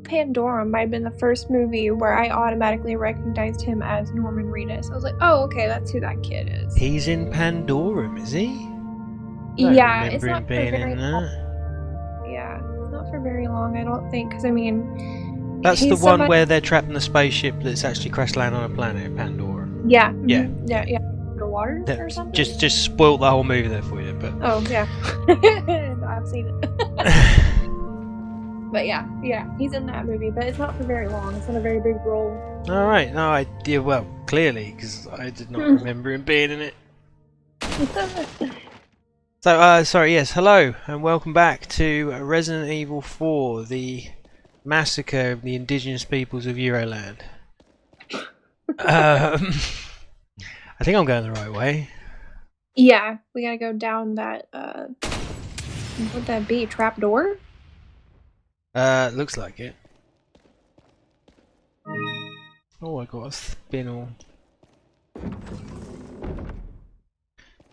Pandora might have been the first movie where I automatically recognized him as Norman Reedus. I was like, oh, okay, that's who that kid is. He's in Pandorum, is he? Yeah, it's remember not him for being very in long. that. Yeah, it's not for very long, I don't think, because I mean, That's the he's one somebody. where they're trapped in a spaceship that's actually crash landed on a planet, Pandora. Yeah, Yeah, yeah. Underwater or something. Just spoiled the whole movie there for you, but. Oh yeah, I've seen it. But yeah, he's in that movie, but it's not for very long. It's not a very big role. All right, no, well, clearly, because I did not remember him being in it. So, sorry, yes, hello, and welcome back to Resident Evil 4, the massacre of the indigenous peoples of Euroland. I think I'm going the right way. Yeah, we gotta go down that, would that be, trapdoor? Looks like it. Oh, I got a spinel.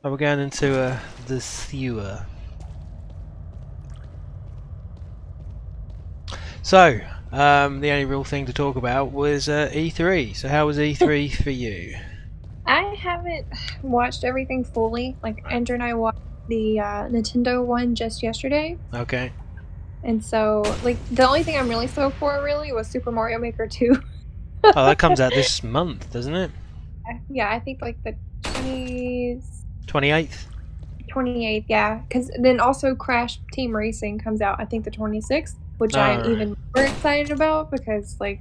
Oh, we're going into the sewer. So, the only real thing to talk about was E3. So how was E3 for you? I haven't watched everything fully. Like, Andrew and I watched the Nintendo one just yesterday. Okay. And so, like, the only thing I'm really stoked for, really, was Super Mario Maker 2. Oh, that comes out this month, doesn't it? Yeah, I think, like, the 28th? 28th, yeah. Because then also Crash Team Racing comes out, I think, the 26th, which I'm even more excited about because, like,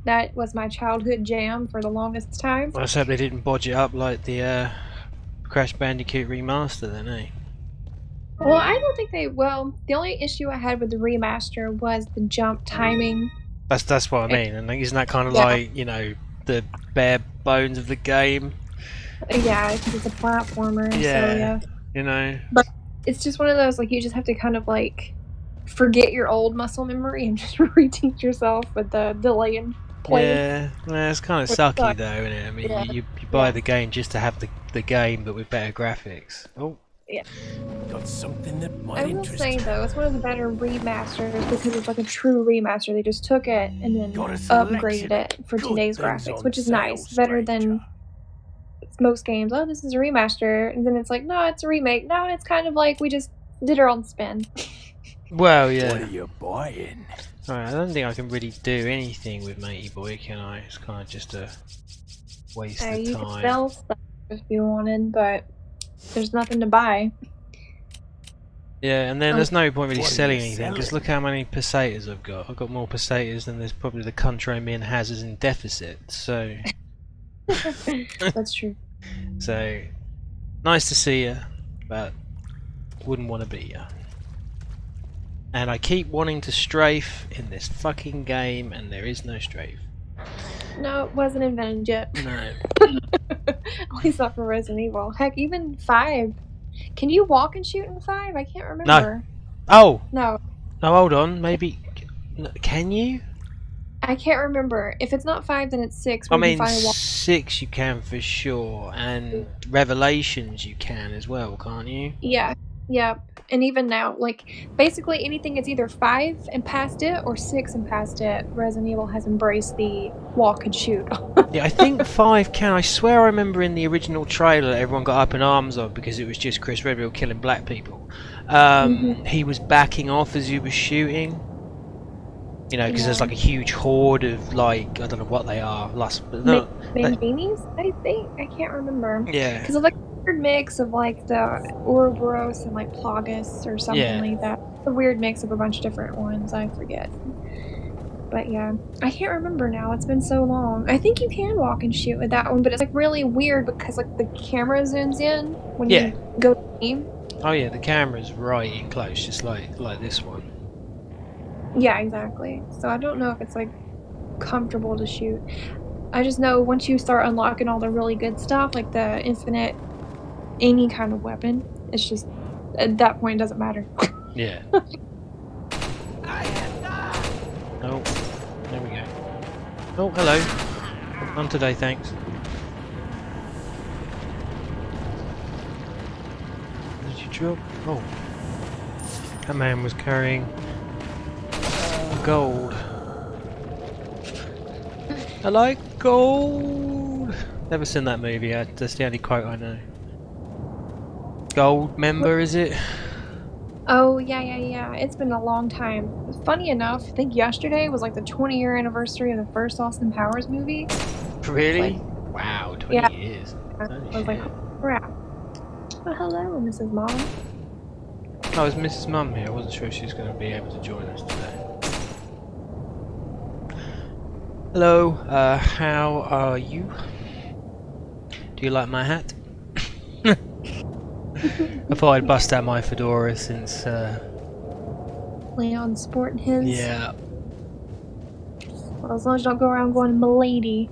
that was my childhood jam for the longest time. Well, let's hope they didn't bodge it up like the Crash Bandicoot remaster then, eh? Well, I don't think they... Well, the only issue I had with the remaster was the jump timing. That's what I mean, and isn't that kind of like, you know, the bare bones of the game? Yeah, because it's a platformer, yeah, so yeah. You know? But it's just one of those, like, you just have to kind of, like, forget your old muscle memory and just reteach yourself with the delay in play. Yeah, it's kind of sucky though, isn't it? I mean, you buy the game just to have the game, but with better graphics. Oh. Yeah. Got something that might I will say though, it's one of the better remasters because it's like a true remaster. They just took it and then upgraded it for today's graphics, which is nice. Better than most games. Oh, this is a remaster, and then it's like, no, it's a remake. No, it's kind of like we just did our own spin. Well, yeah. What are you buying? Alright, I don't think I can really do anything with Matey Boy, can I? It's kind of just a waste of time. You could sell stuff if you wanted, but there's nothing to buy. Yeah, and then there's no point really selling anything, because look how many pesetas I've got. I've got more pesetas than there's probably the country I'm in has as in deficit, so... That's true. So, nice to see you, but wouldn't want to be you. And I keep wanting to strafe in this fucking game, and there is no strafe. No, it wasn't invented yet. No. At least not for Resident Evil. Heck, even 5. Can you walk and shoot in 5? I can't remember. No. Oh! No. No, hold on. Maybe... Can you? I can't remember. If it's not 5, then it's 6. I mean, 6 you can for sure, and Revelations you can as well, can't you? Yeah. And even now, like, basically anything is either 5 and past it, or 6 and past it. Resident Evil has embraced the walk and shoot. Yeah, I think 5 can. I swear I remember in the original trailer everyone got up in arms of because it was just Chris Redfield killing black people. He was backing off as he was shooting. You know, because there's like a huge horde of, like, I don't know what they are. Manginis, I think? I can't remember. Yeah. Because of, like, a weird mix of, like, the Ouroboros and, like, Plagas or something like that. A weird mix of a bunch of different ones, I forget. But yeah, I can't remember now. It's been so long. I think you can walk and shoot with that one, but it's, like, really weird because, like, the camera zooms in when you go to aim. Oh yeah, the camera's right in close, just like this one. Yeah, exactly. So I don't know if it's, like, comfortable to shoot. I just know once you start unlocking all the really good stuff, like the infinite, any kind of weapon, it's just, at that point, it doesn't matter. Yeah. Oh, there we go. Oh, hello. Not today, thanks. Did you drop? Oh. That man was carrying gold. I like gold. Never seen that movie. That's the only quote I know. Gold member, is it? Oh, yeah, yeah, yeah. It's been a long time. Funny enough, I think yesterday was like the 20-year anniversary of the first Austin Powers movie. It's like, Really? Wow, 20 yeah, years. Holy I was like, shit. oh, crap. Oh, hello, Mrs. Mom. Oh, is Mrs. Mum here? I wasn't sure if she was going to be able to join us today. Hello, how are you? Do you like my hat? I thought I'd bust out my fedora since, Leon sporting his. yeah. Well, as long as you don't go around going, "Milady."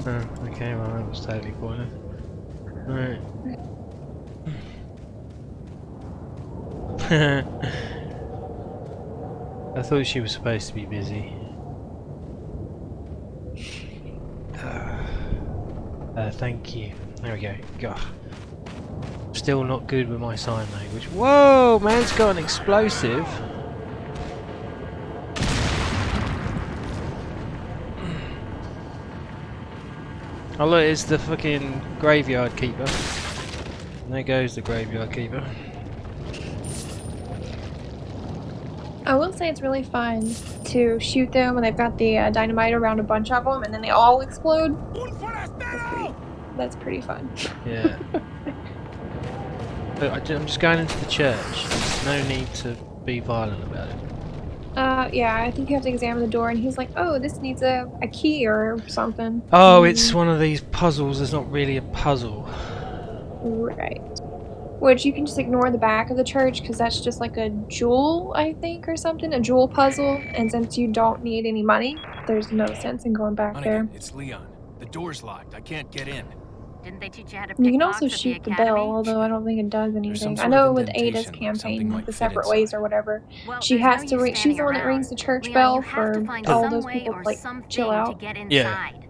Oh, okay, well that was totally pointless. Alright. I thought she was supposed to be busy. Thank you. There we go. God. Still not good with my sign language. Whoa, man's got an explosive. Oh look, it's the fucking graveyard keeper. And there goes the graveyard keeper. I will say it's really fun to shoot them when they've got the dynamite around a bunch of them and then they all explode. That's pretty fun. Yeah. Look, I'm just going into the church. There's no need to be violent about it. Yeah, I think you have to examine the door and he's like, oh, this needs a key or something. Oh, it's one of these puzzles. It's not really a puzzle. Right. Which you can just ignore the back of the church because that's just like a jewel, I think, or something. A jewel puzzle. And since you don't need any money, there's no sense in going back there. Hunnigan, it's Leon. The door's locked. I can't get in. Didn't they teach you how to You pick can locks also at the shoot the academy? bell, although I don't think it does There's some anything. I sort know of with Ada's indentation, like something campaign, might with the fit separate inside. ways or whatever, Well, she there's has no to use ring. She's standing the one that around. rings the church Leon, bell you have for to find all some those way people or to like something chill to out. get Yeah. inside.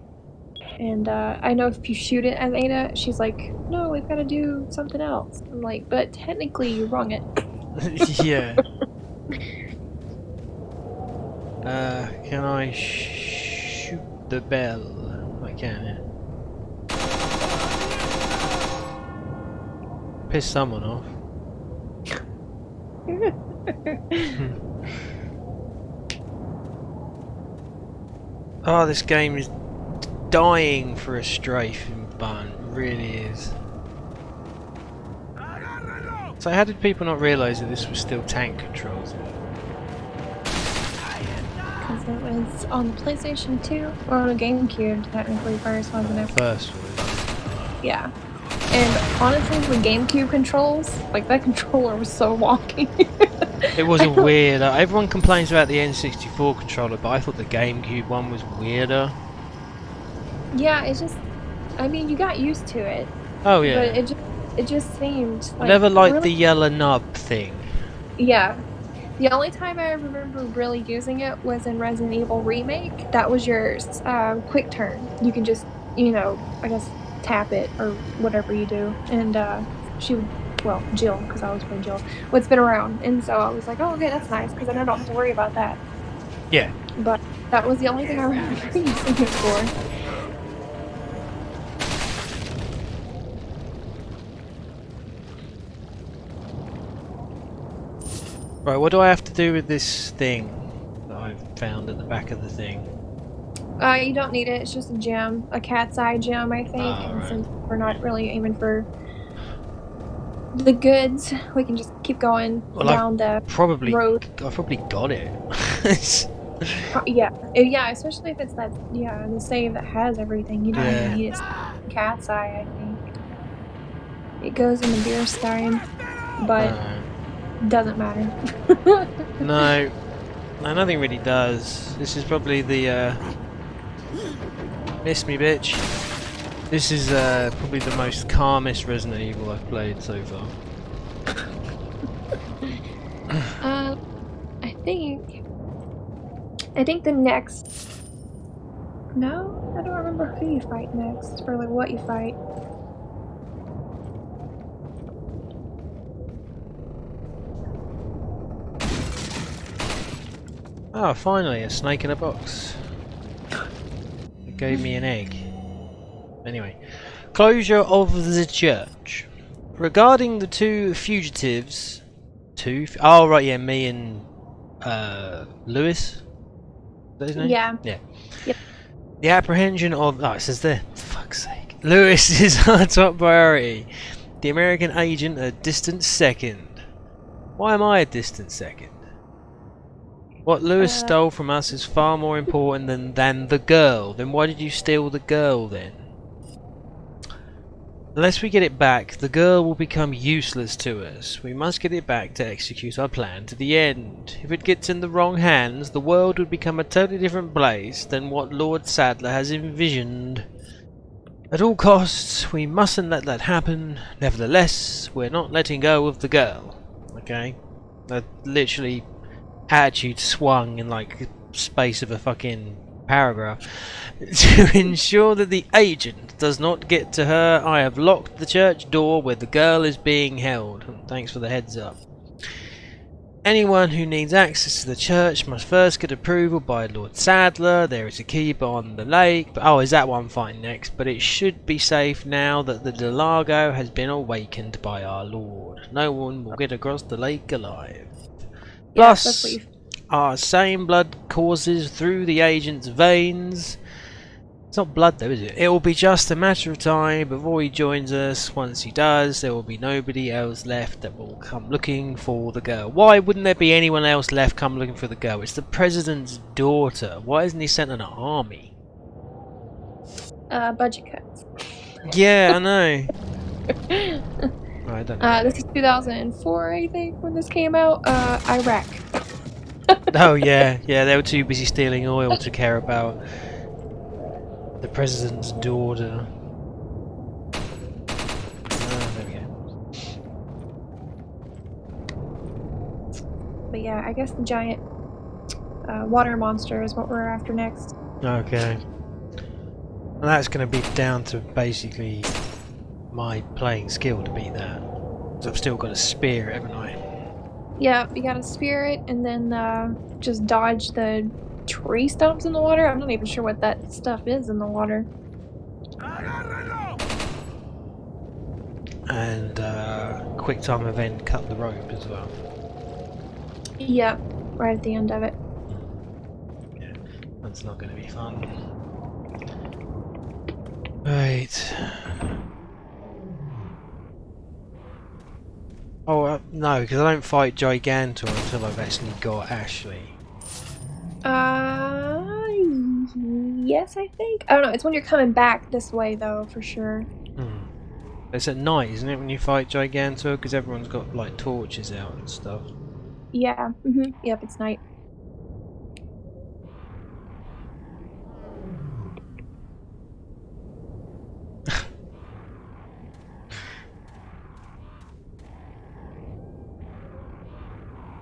And I know if you shoot it as Ada, she's like, no, we've got to do something else. I'm like, but technically you rung it. Yeah. Can I shoot the bell? I can, yeah. Piss someone off. Oh, this game is dying for a strafing button. It really is. So how did people not realise that this was still tank controls? Because it was on the PlayStation 2, or on a GameCube, technically first, wasn't it? First one. Yeah. And honestly, with GameCube controls, like that controller was so wonky. It was a weird. Everyone complains about the N64 controller, but I thought the GameCube one was weirder. Yeah, it just, I mean, you got used to it. Oh yeah. But it just seemed like... I never liked really, the yellow nub thing. Yeah. The only time I remember really using it was in Resident Evil Remake. That was your quick turn. You can just, you know, I guess tap it or whatever you do. And she would, well, Jill, because I was playing Jill, would spin around. And so I was like, oh, okay, that's nice, because then I don't have to worry about that. Yeah. But that was the only thing I remember using it for. Right, what do I have to do with this thing that I've found at the back of the thing? You don't need it. It's just a gem, a cat's eye gem, I think. And Right. since we're not really aiming for the goods, we can just keep going down the road. I've probably got it. Yeah, especially if it's that, the save that has everything. You don't even need it. Cat's eye, I think. It goes in the beer stein, but doesn't matter. No, nothing really does. This is probably the miss me, bitch. This is probably the most calmest Resident Evil I've played so far. I think the next. No, I don't remember who you fight next, or like what you fight. Oh, finally, a snake in a box. It gave me an egg. Anyway, closure of the church. Regarding the two fugitives, oh right, yeah, me and Lewis. Is that his name? Yeah. Yeah. Yep. The apprehension of it says there. Fuck's sake. Lewis is our top priority. The American agent a distant second. Why am I a distant second? What Lewis stole from us is far more important than the girl. Then why did you steal the girl then? Unless we get it back, the girl will become useless to us. We must get it back to execute our plan to the end. If it gets in the wrong hands, the world would become a totally different place than what Lord Sadler has envisioned. At all costs, we mustn't let that happen. Nevertheless, we're not letting go of the girl. Okay? That literally attitude swung in like space of a fucking paragraph. To ensure that the agent does not get to her, I have locked the church door where the girl is being held. Thanks for the heads up. Anyone who needs access to the church must first get approval by Lord Sadler. There is a keep on the lake. Oh, is that one fine next? But it should be safe now that the Delago has been awakened by our Lord. No one will get across the lake alive. Plus, our same blood courses through the agent's veins. It's not blood though, is it? It will be just a matter of time before he joins us. Once he does, there will be nobody else left that will come looking for the girl. Why wouldn't there be anyone else left come looking for the girl? It's the president's daughter. Why isn't he sent an army? Budget cuts. Yeah, I know. I don't know. This is 2004, I think, when this came out. Iraq. Oh yeah, they were too busy stealing oil to care about the president's daughter. There we go. But yeah, I guess the giant water monster is what we're after next. Okay. Well, that's going to be down to basically my playing skill to beat that. Because I've still got a spear, haven't I? Yeah, you gotta spear it and then just dodge the tree stumps in the water. I'm not even sure what that stuff is in the water. And quick time event, cut the rope as well. Yeah, right at the end of it. Yeah, that's not going to be fun. Right. Oh, no, because I don't fight Gigantor until I've actually got Ashley. Yes, I think. I don't know. It's when you're coming back this way, though, for sure. It's at night, isn't it, when you fight Gigantor? Because everyone's got, like, torches out and stuff. Yeah, yep, it's night.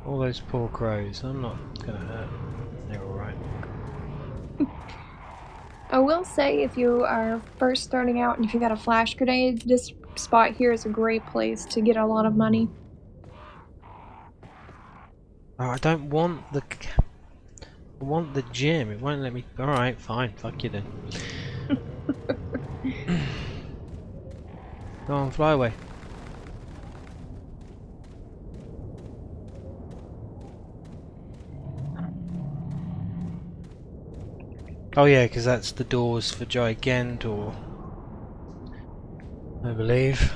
All those poor crows. I'm not gonna hurt them. They're alright. I will say, if you are first starting out and if you got a flash grenade, this spot here is a great place to get a lot of money. Oh, I don't want the... I want the gym. It won't let me... Alright, fine. Fuck you then. Go on, fly away. Oh yeah, because that's the doors for Gigantor, I believe.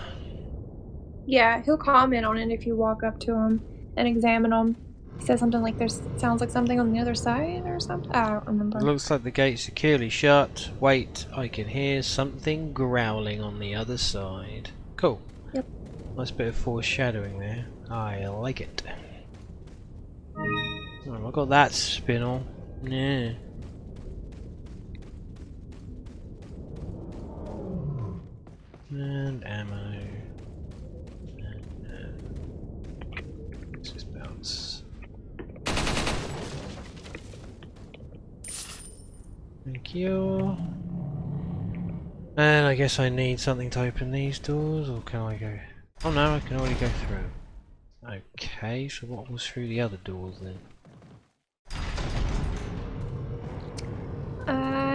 Yeah, he'll comment on it if you walk up to him and examine him. He says something like there's sounds like something on the other side or something. I don't remember. It looks like the gate's securely shut. Wait, I can hear something growling on the other side. Cool. Yep. Nice bit of foreshadowing there. I like it. Oh, I got that spinel. Yeah. And ammo. Let's just bounce. Thank you. And I guess I need something to open these doors, or can I go? Oh no, I can already go through. Okay, so what was through the other doors then?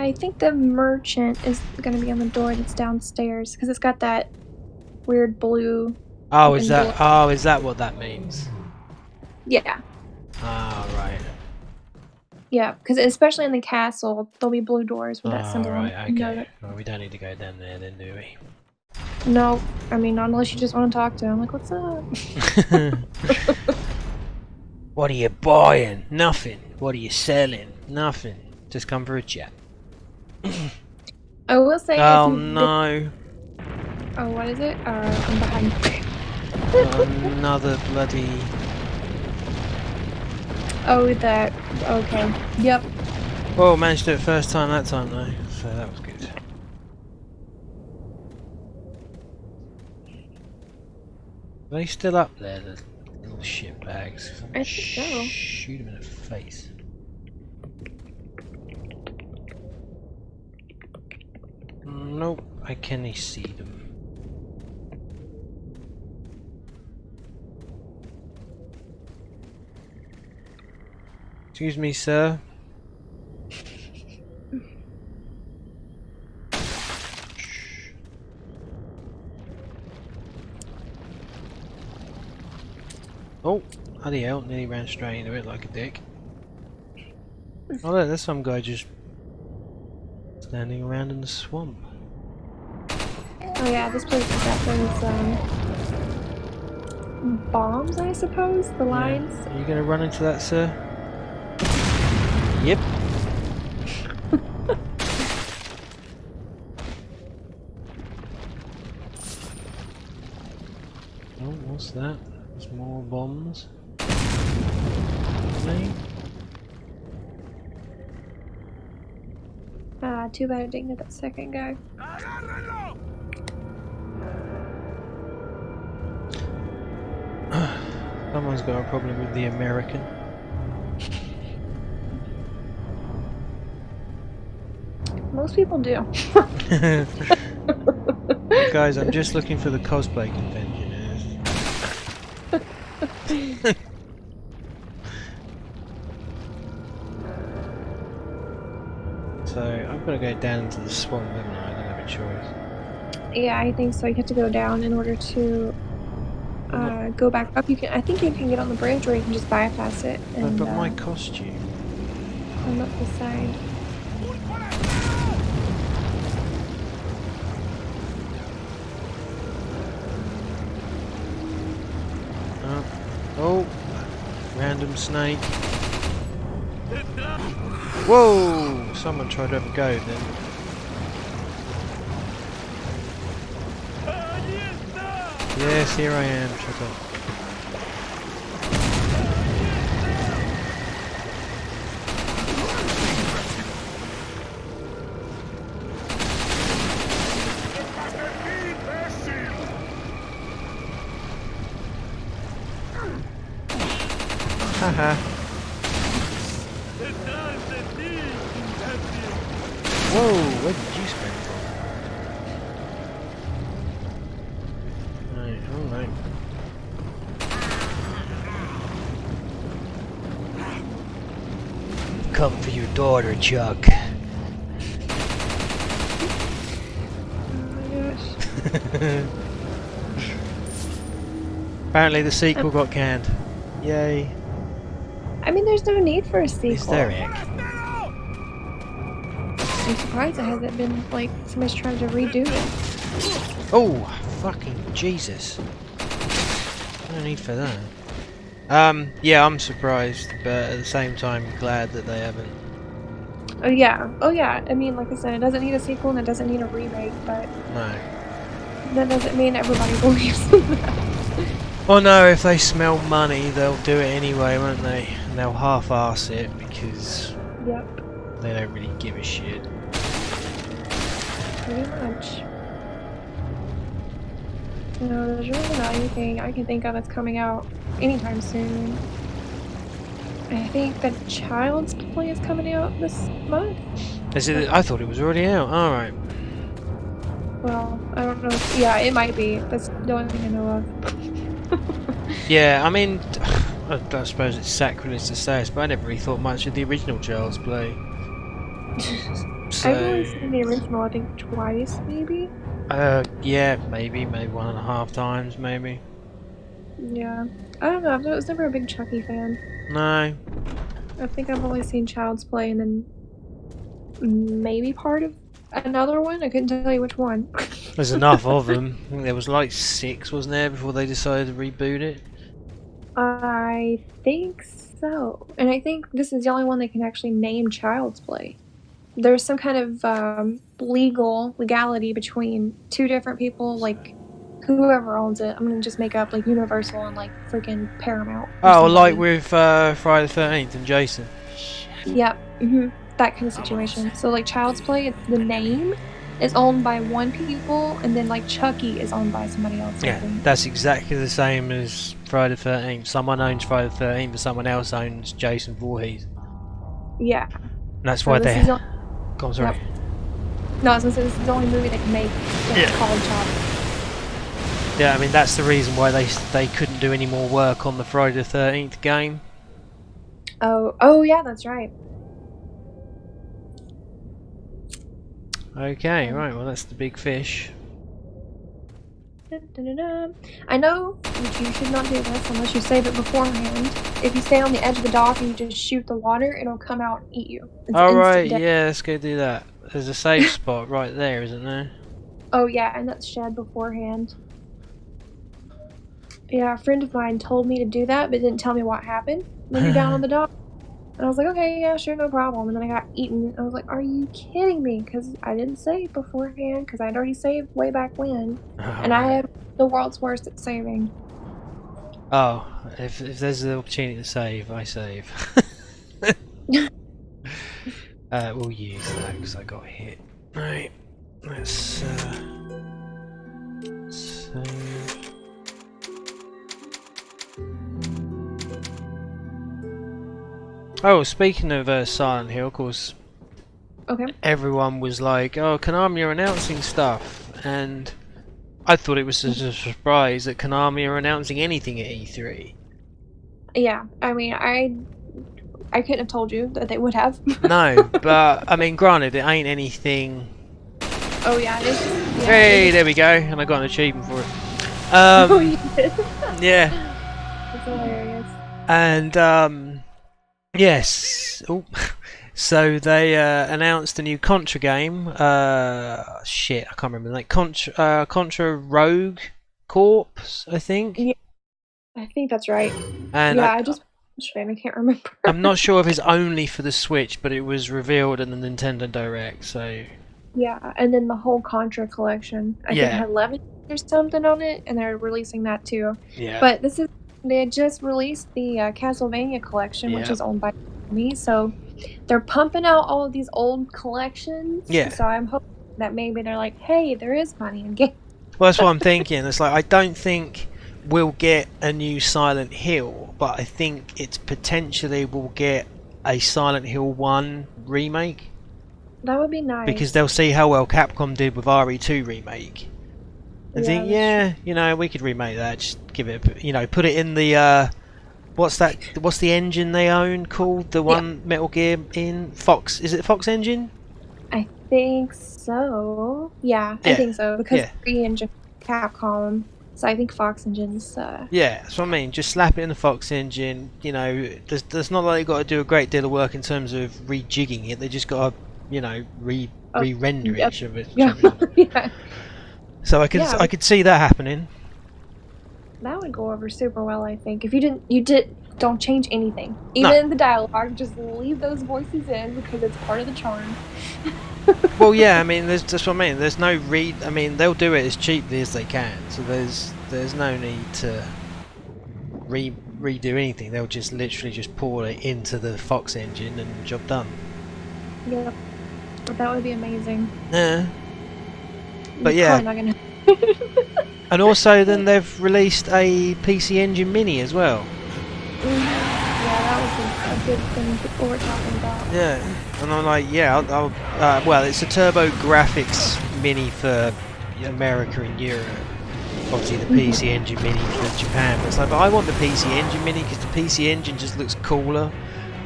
I think the merchant is gonna be on the door that's downstairs because it's got that weird blue Oh, is envelope. that? Oh, is that what that means? Yeah, Ah, right. yeah, because especially in the castle, there'll be blue doors with that Oh, symbol on it. right. You know Okay. that. Well, we don't need to go down there then, do we? No, I mean, not unless you just want to talk to him. Like, what's up? What are you buying? Nothing. What are you selling? Nothing. Just come for a chat. I will say if Oh you no. oh, what is it? I'm behind. Another bloody... Oh, that. Okay. Yep. Well, managed to do it first time that time though, so that was good. Are they still up there, the little shit bags? I think so. Shoot them in the face. Nope, I can see them. Excuse me, sir. Oh, bloody hell, nearly ran straight into it like a dick. Oh look, there's some guy just standing around in the swamp. Oh yeah, this place has got those bombs, I suppose. The lines. Yeah. Are you gonna run into that, sir? Yep. Oh, what's that? There's more bombs. Really? Too bad I didn't get that second guy. Someone's got a problem with the American. Most people do. Guys, I'm just looking for the cosplay convention. So I've got to go down into the swamp, haven't I? I don't have a choice. Yeah, I think so. You have to go down in order to go back up. You can. I think you can get on the bridge, or you can just bypass it and But my costume. come up the side. Oh, random snake. Whoa! Someone tried to have a go then. Yes, here I am. Shut up. Haha. Whoa, where did you spring from? Right, alright. Come for your daughter, Chuck. Oh my gosh. Apparently the sequel got canned. Yay. I mean, there's no need for a sequel. Is there, Egg? I'm surprised it hasn't been like somebody's trying to redo it. Oh, fucking Jesus. No need for that. Yeah, I'm surprised, but at the same time glad that they haven't. Oh yeah, oh yeah. I mean, like I said, it doesn't need a sequel and it doesn't need a remake, but No. that doesn't mean everybody believes in that. Oh no, if they smell money, they'll do it anyway, won't they? And they'll half-arse it because Yep, they don't really give a shit. pretty much. No, there's really not anything I can think of that's coming out anytime soon. I think the Child's Play is coming out this month. Is it? I thought it was already out. Alright. Well, I don't know. Yeah, it might be. That's the only thing I know of. Yeah, I mean, I suppose it's sacrilege to say this, but I never really thought much of the original Child's Play. I've only So, seen the original, I think, twice, maybe? yeah, maybe 1.5 times, maybe. Yeah. I don't know, I was never a big Chucky fan. No, I think I've only seen Child's Play and then maybe part of another one? I couldn't tell you which one. there's enough of them. I think there was like 6, wasn't there, before they decided to reboot it? I think so. And I think this is the only one they can actually name Child's Play. There's some kind of legality between two different people, like whoever owns it. I'm gonna just make up like Universal and like freaking Paramount or Oh, like somebody. with Friday the 13th and Jason. Yep. That kind of situation. So like Child's Play, the name is owned by one people, and then like Chucky is owned by somebody else. I Yeah, think. that's exactly the same as Friday the 13th. Someone owns Friday the 13th, but someone else owns Jason Voorhees. Yeah. And that's So why this they. is. Go on, sorry. Yep. No, I was gonna say this is the only movie they can make that's called Child. Yeah, I mean that's the reason why they couldn't do any more work on the Friday the 13th game. Oh yeah, that's right. Okay, right. Well, that's the big fish. Da-da-da-da. I know that you should not do this unless you save it beforehand. If you stay on the edge of the dock and you just shoot the water, it'll come out and eat you. It's All right, instant death. yeah, let's go do that. There's a safe spot right there, isn't there? Oh yeah, and that's shed beforehand. Yeah, a friend of mine told me to do that, but didn't tell me what happened when you're down on the dock. And I was like, okay, yeah, sure, no problem. And then I got eaten. I was like, are you kidding me? Because I didn't save beforehand, because I'd already saved way back when. And I am the world's worst at saving. Oh, if there's the opportunity to save, I save. We'll use that because I got hit. Right, let's save. Oh, speaking of Silent Hill, of course, Okay. everyone was like, "Oh, Konami are announcing stuff," and I thought it was just a surprise that Konami are announcing anything at E3. Yeah, I mean, I couldn't have told you that they would have. No, but I mean, granted, it ain't anything. Oh yeah, it's just, yeah, Hey, there we go, and I got an achievement for it. Oh, you did? Yeah, That's hilarious. and yes. Oh, so they announced a new Contra game. Shit, I can't remember. Like Contra Rogue Corps, I think. Yeah, I think that's right. And Yeah, I can't remember. I'm not sure if it's only for the Switch, but it was revealed in the Nintendo Direct. So Yeah, and then the whole Contra collection. I think it Yeah. had 11 or something on it, and they're releasing that too. yeah, But they had just released the Castlevania collection, which Yeah. is owned by me, so they're pumping out all of these old collections. Yeah. So I'm hoping that maybe they're like, hey, there is money in games. well, that's what I'm thinking. It's like I don't think we'll get a new Silent Hill, but I think it's potentially we'll get a Silent Hill 1 remake That would be nice. because they'll see how well Capcom did with RE2 remake. And Yeah, think, that's yeah, you know, we could remake that. Just give it, you know, put it in the what's that? What's the engine they own called? The one Metal Gear in Fox? Is it Fox engine? I think so. Yeah, I Yeah, think so because yeah. pre-engine Capcom. So I think Fox Engines. Yeah, that's what I mean. Just slap it in the Fox engine. You know, there's not like they've got to do a great deal of work in terms of rejigging it. They just got to, you know, re-render yep. it. Shove it. Yeah, yeah. So I could see that happening. That would go over super well, I think. If don't change anything. Even in the dialogue, just leave those voices in because it's part of the charm. Well, yeah, I mean, that's what I mean. There's no I mean, they'll do it as cheaply as they can. So there's no need to redo anything. They'll just literally just pour it into the Fox engine and job done. Yeah, but that would be amazing. Yeah. But yeah. Probably not gonna. And also, then they've released a PC Engine Mini as well. Yeah, that was a good thing people were talking about. Yeah, and I'm like, yeah, well, it's a Turbo Graphics Mini for America and Europe. Obviously, the PC Engine Mini for Japan. But it's like, but I want the PC Engine Mini because the PC Engine just looks cooler.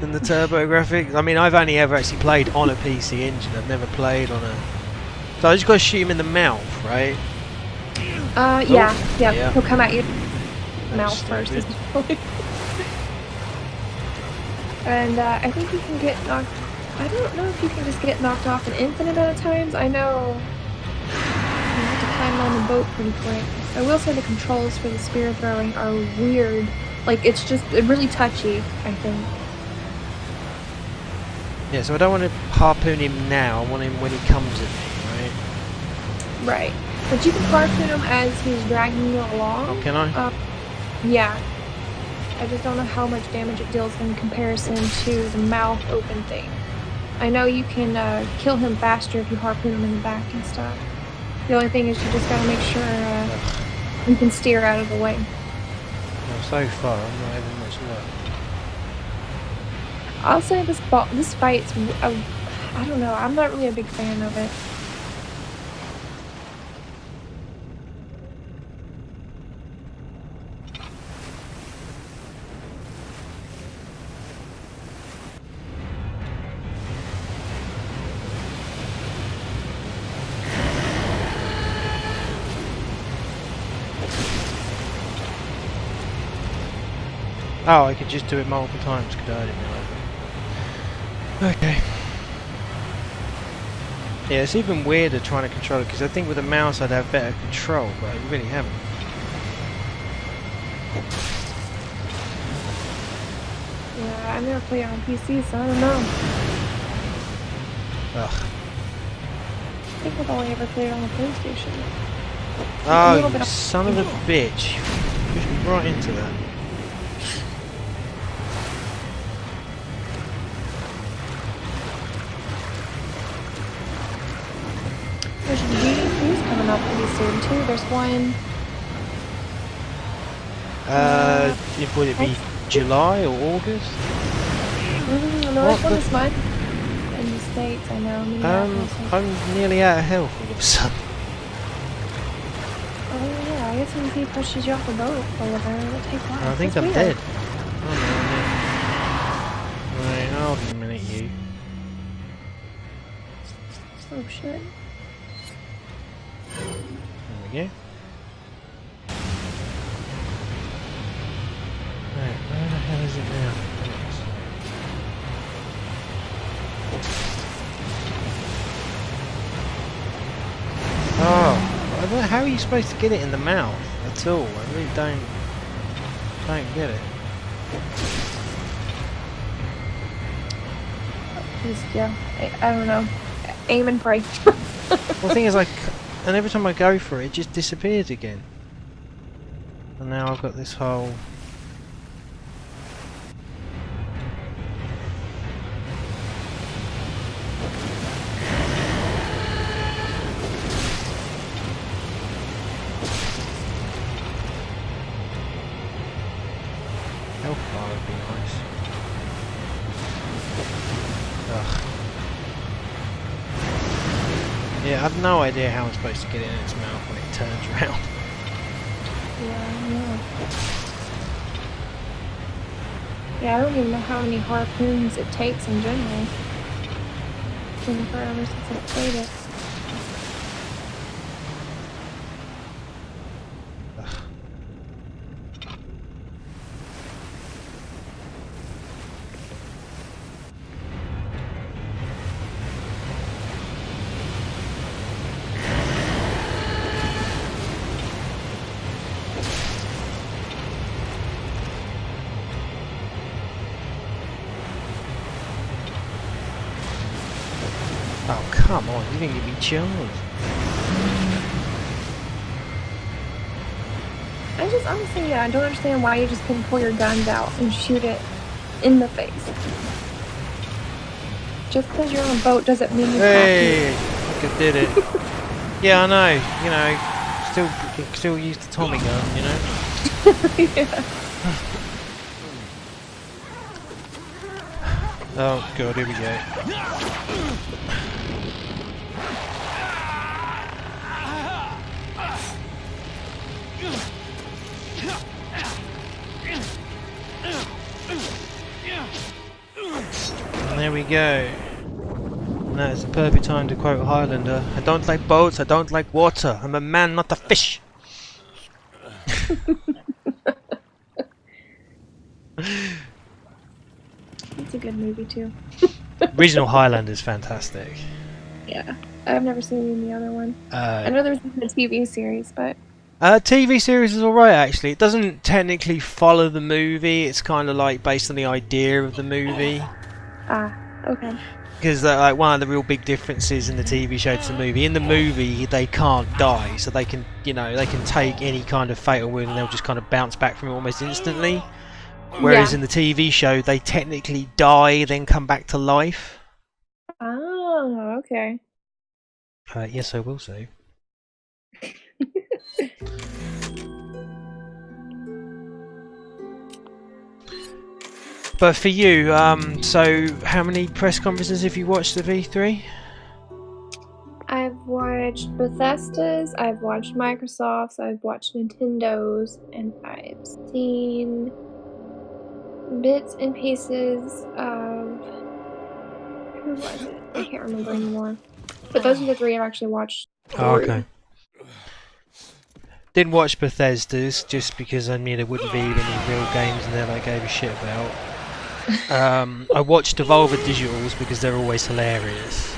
than the turbo graphics. I mean, I've only ever actually played on a PC engine. I've never played on a. So I just got to shoot him in the mouth, right? Yeah. yeah. He'll come at you That mouth was first. stupid. And I think you can get knocked. I don't know if you can just get knocked off an infinite amount of times. I know you have to climb on the boat pretty quick. I will say the controls for the spear throwing are weird. Like, it's just really touchy, I think. Yeah, so I don't want to harpoon him now. I want him when he comes at me, right? Right. But you can harpoon him as he's dragging you along. Oh, can I? Yeah. I just don't know how much damage it deals in comparison to the mouth open thing. I know you can kill him faster if you harpoon him in the back and stuff. The only thing is you just gotta make sure you can steer out of the way. Well, so far, I'm not having much luck. I'll say this fight's, I don't know, I'm not really a big fan of it. Oh, I could just do it multiple times, could I? I didn't realise that. Okay. Yeah, it's even weirder trying to control it, because I think with a mouse I'd have better control, but I really haven't. Yeah, I've never played on PC, so I don't know. Ugh. I think I've only ever played on the PlayStation. Oh, you son of a bitch. Pushed me right into that. There's DDPs coming up pretty soon too. There's one. Would it be July or August? No, there's one this month. In the States, I know. I'm nearly out of health all of a sudden. Oh yeah, I guess when he pushes you off the boat or whatever, it'll take a while. I think That's I'm weird. dead. Oh no, right, hold on a minute, you. Oh shit. There we go. Right, where the hell is it now? Oh, I don't know, how are you supposed to get it in the mouth at all? I really don't get it. Just, yeah, I don't know. Aim and pray. Well, the thing is, like, and every time I go for it, it just disappears again. And now I've got this whole. Hellfire would be nice. Ugh. Yeah, I have no idea how I'm supposed to get it in its mouth when it turns around. Yeah, I know. Yeah, I don't even know how many harpoons it takes in general. It's been forever since I've played it. Ugh. Oh, come on, you didn't give me charge. I just honestly, yeah, I don't understand why you just couldn't pull your guns out and shoot it in the face. Just because you're on a boat doesn't mean you Hey, look, I did it. Yeah, I know. You know, still use the Tommy gun. You know. have to. Yeah. Oh god, here we go. There we go. And that is the perfect time to quote Highlander. I don't like boats, I don't like water. I'm a man, not a fish. It's a good movie too. Original Highlander is fantastic. Yeah, I've never seen the other one. I know there's a TV series, but TV series is alright actually. It doesn't technically follow the movie. It's kind of like based on the idea of the movie. okay. Because like one of the real big differences in the TV show to the movie, in the movie they can't die, so they can, you know, they can take any kind of fatal wound and they'll just kind of bounce back from it almost instantly. Whereas in the TV show they technically die, then come back to life. Oh, okay. Yes, I will say. But for you, so how many press conferences have you watched of E3? I've watched Bethesda's, I've watched Microsoft's, I've watched Nintendo's, and I've seen bits and pieces of... Who was it? I can't remember anymore. But those are the three I've actually watched. Oh, okay. Didn't watch Bethesda's just because I knew there wouldn't be any real games in there that I gave a shit about. I watched Devolver Digitals because they're always hilarious.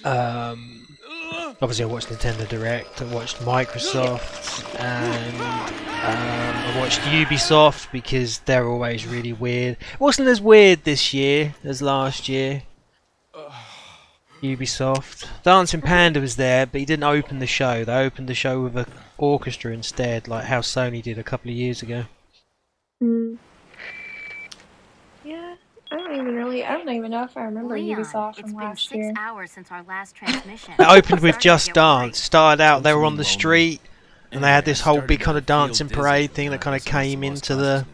Obviously I watched Nintendo Direct, I watched Microsoft, and I watched Ubisoft because they're always really weird. It wasn't as weird this year as last year. Ubisoft. Dancing Panda was there, but he didn't open the show. They opened the show with an orchestra instead, like how Sony did a couple of years ago. Yeah, I don't even know if I remember Ubisoft from last year. It's been 6 hours since our last transmission. It opened with Just Dance. Started out, they were on the street, and they had this whole big kind of dancing parade thing that kind of came into the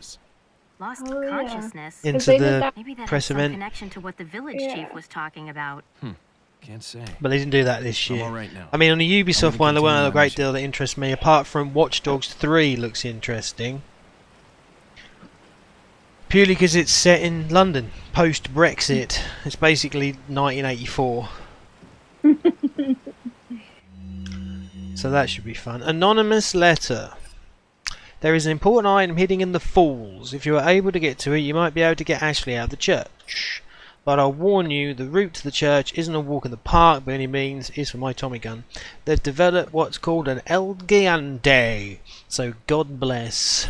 Lost consciousness. into the Maybe that press has some event. connection to what the village chief was talking about. Can't say. But they didn't do that this I'm year. all right now. I mean, on the Ubisoft one, there continue weren't my a great mission. deal that interests me, apart from Watch Dogs 3 looks interesting. Purely because it's set in London, post-Brexit. It's basically 1984. So that should be fun. Anonymous letter. There is an important item hidden in the Falls. If you are able to get to it, you might be able to get Ashley out of the church. But I'll warn you, the route to the church isn't a walk in the park by any means, it's for my Tommy gun. They've developed what's called an El Giante, so God bless.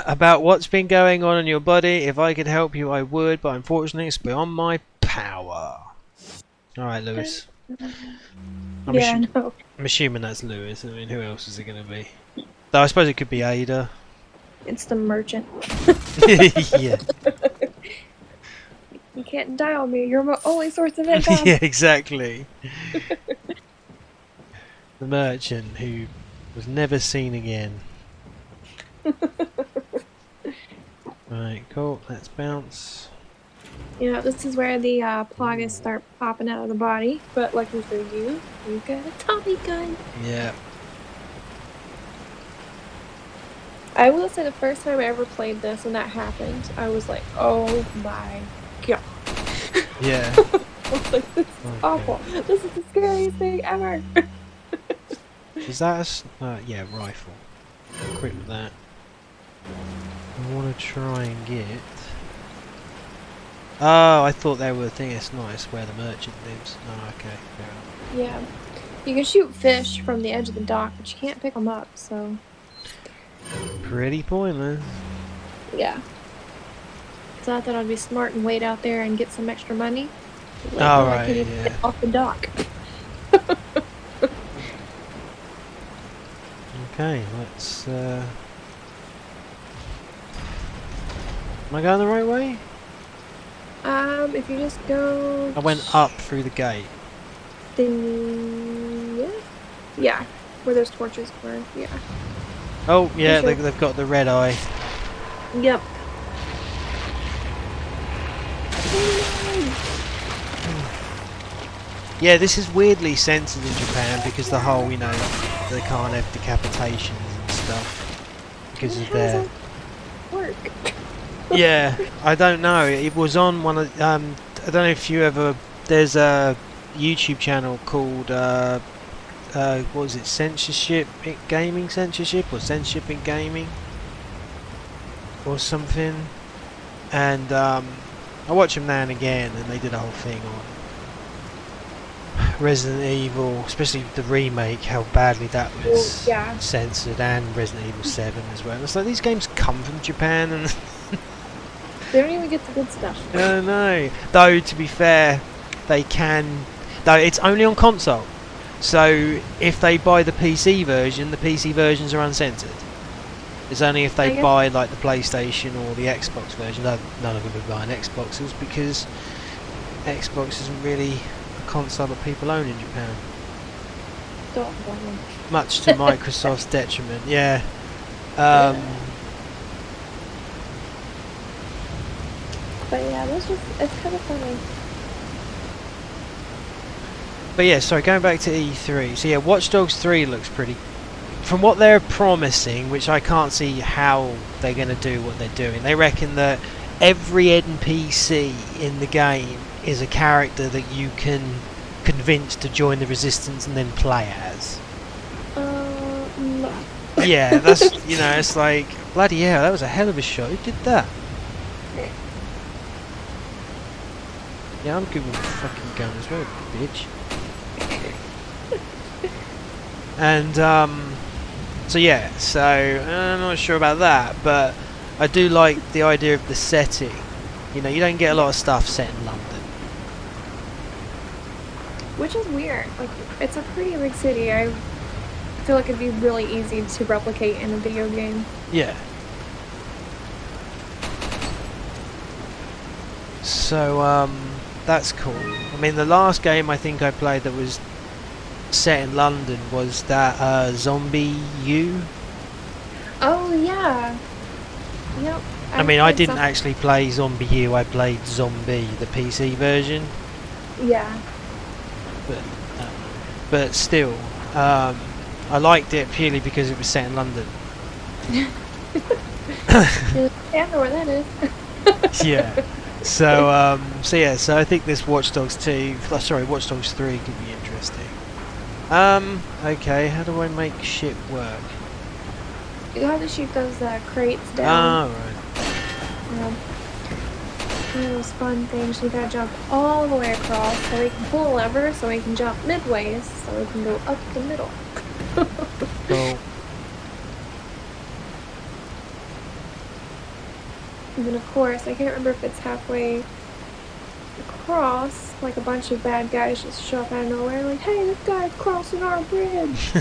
About what's been going on in your body, if I could help you I would, but unfortunately it's beyond my power. Alright, Lewis. I'm assuming that's Lewis. I mean, who else is it going to be? Though I suppose it could be Ada. It's the merchant. Yeah. You can't dial me, you're my only source of income. Yeah, exactly. The merchant who was never seen again. Right, cool, let's bounce. You know, this is where the plagas start popping out of the body, but lucky for you, you got a Tommy gun. Yeah. I will say the first time I ever played this and that happened, I was like, oh my god. Yeah. I was like, this is awful. This is the scariest thing ever. Is that a... yeah, rifle. Equip that. I want to try and get... Oh, I thought they were the thing. It's not. It's where the merchant lives. Oh, okay. Fair enough. Yeah. You can shoot fish from the edge of the dock, but you can't pick them up, so... Pretty pointless. Yeah. So I thought I'd be smart and wait out there and get some extra money. Like, Oh, I right, can even yeah. get off the dock. Okay, let's... Am I going the right way? If you just go... I went up through the gate. Yeah? Yeah. Where those torches were, yeah. Oh, yeah, sure? they've got the red eye. Yep. Yeah, this is weirdly censored in Japan because the whole, you know, they can't have decapitations and stuff because of How does their... that work? Yeah, I don't know. It was on one of I don't know if you ever. There's a YouTube channel called what was it? Gaming censorship or censorship in gaming or something. And I watch them now and again, and they did a whole thing on Resident Evil, especially the remake, how badly that was Yeah. censored, and Resident Evil 7 as well. It's like these games come from Japan, and They don't even get the good stuff. I don't know. Though to be fair, they can. Though it's only on console, so if they buy the PC version, the PC versions are uncensored. It's only if I they guess- buy like the PlayStation or the Xbox version. None of them are buying Xboxes because Xbox isn't really a console that people own in Japan. Don't blame them. Much to Microsoft's detriment. Yeah. But yeah, it's kind of funny. But yeah, sorry, going back to E3. So yeah, Watch Dogs 3 looks pretty. From what they're promising, which I can't see how they're going to do what they're doing, they reckon that every NPC in the game is a character that you can convince to join the Resistance and then play as. No. Yeah, that's, it's like, bloody hell, that was a hell of a shot. Who did that? Yeah, I'm good with a fucking gun as well, bitch. And, so yeah, so I'm not sure about that, but I do like the idea of the setting. You don't get a lot of stuff set in London. Which is weird. Like, it's a pretty big city. I feel like it'd be really easy to replicate in a video game. Yeah. So, that's cool. I mean, the last game I think I played that was set in London was that Zombie U. Oh yeah. Yep. I mean, I played didn't some- actually play Zombie U, I played Zombie, the PC version. Yeah. But still, I liked it purely because it was set in London. I know where that is. Yeah. So I think this Watch Dogs 3 could be interesting. Okay, how do I make shit work? You have to shoot those crates down. Oh, right. One of those fun things. You gotta jump all the way across, so we can pull a lever, so we can jump midways, so we can go up the middle. Cool. And then of course, I can't remember if it's halfway across, like a bunch of bad guys just show up out of nowhere, like, hey, this guy's crossing our bridge.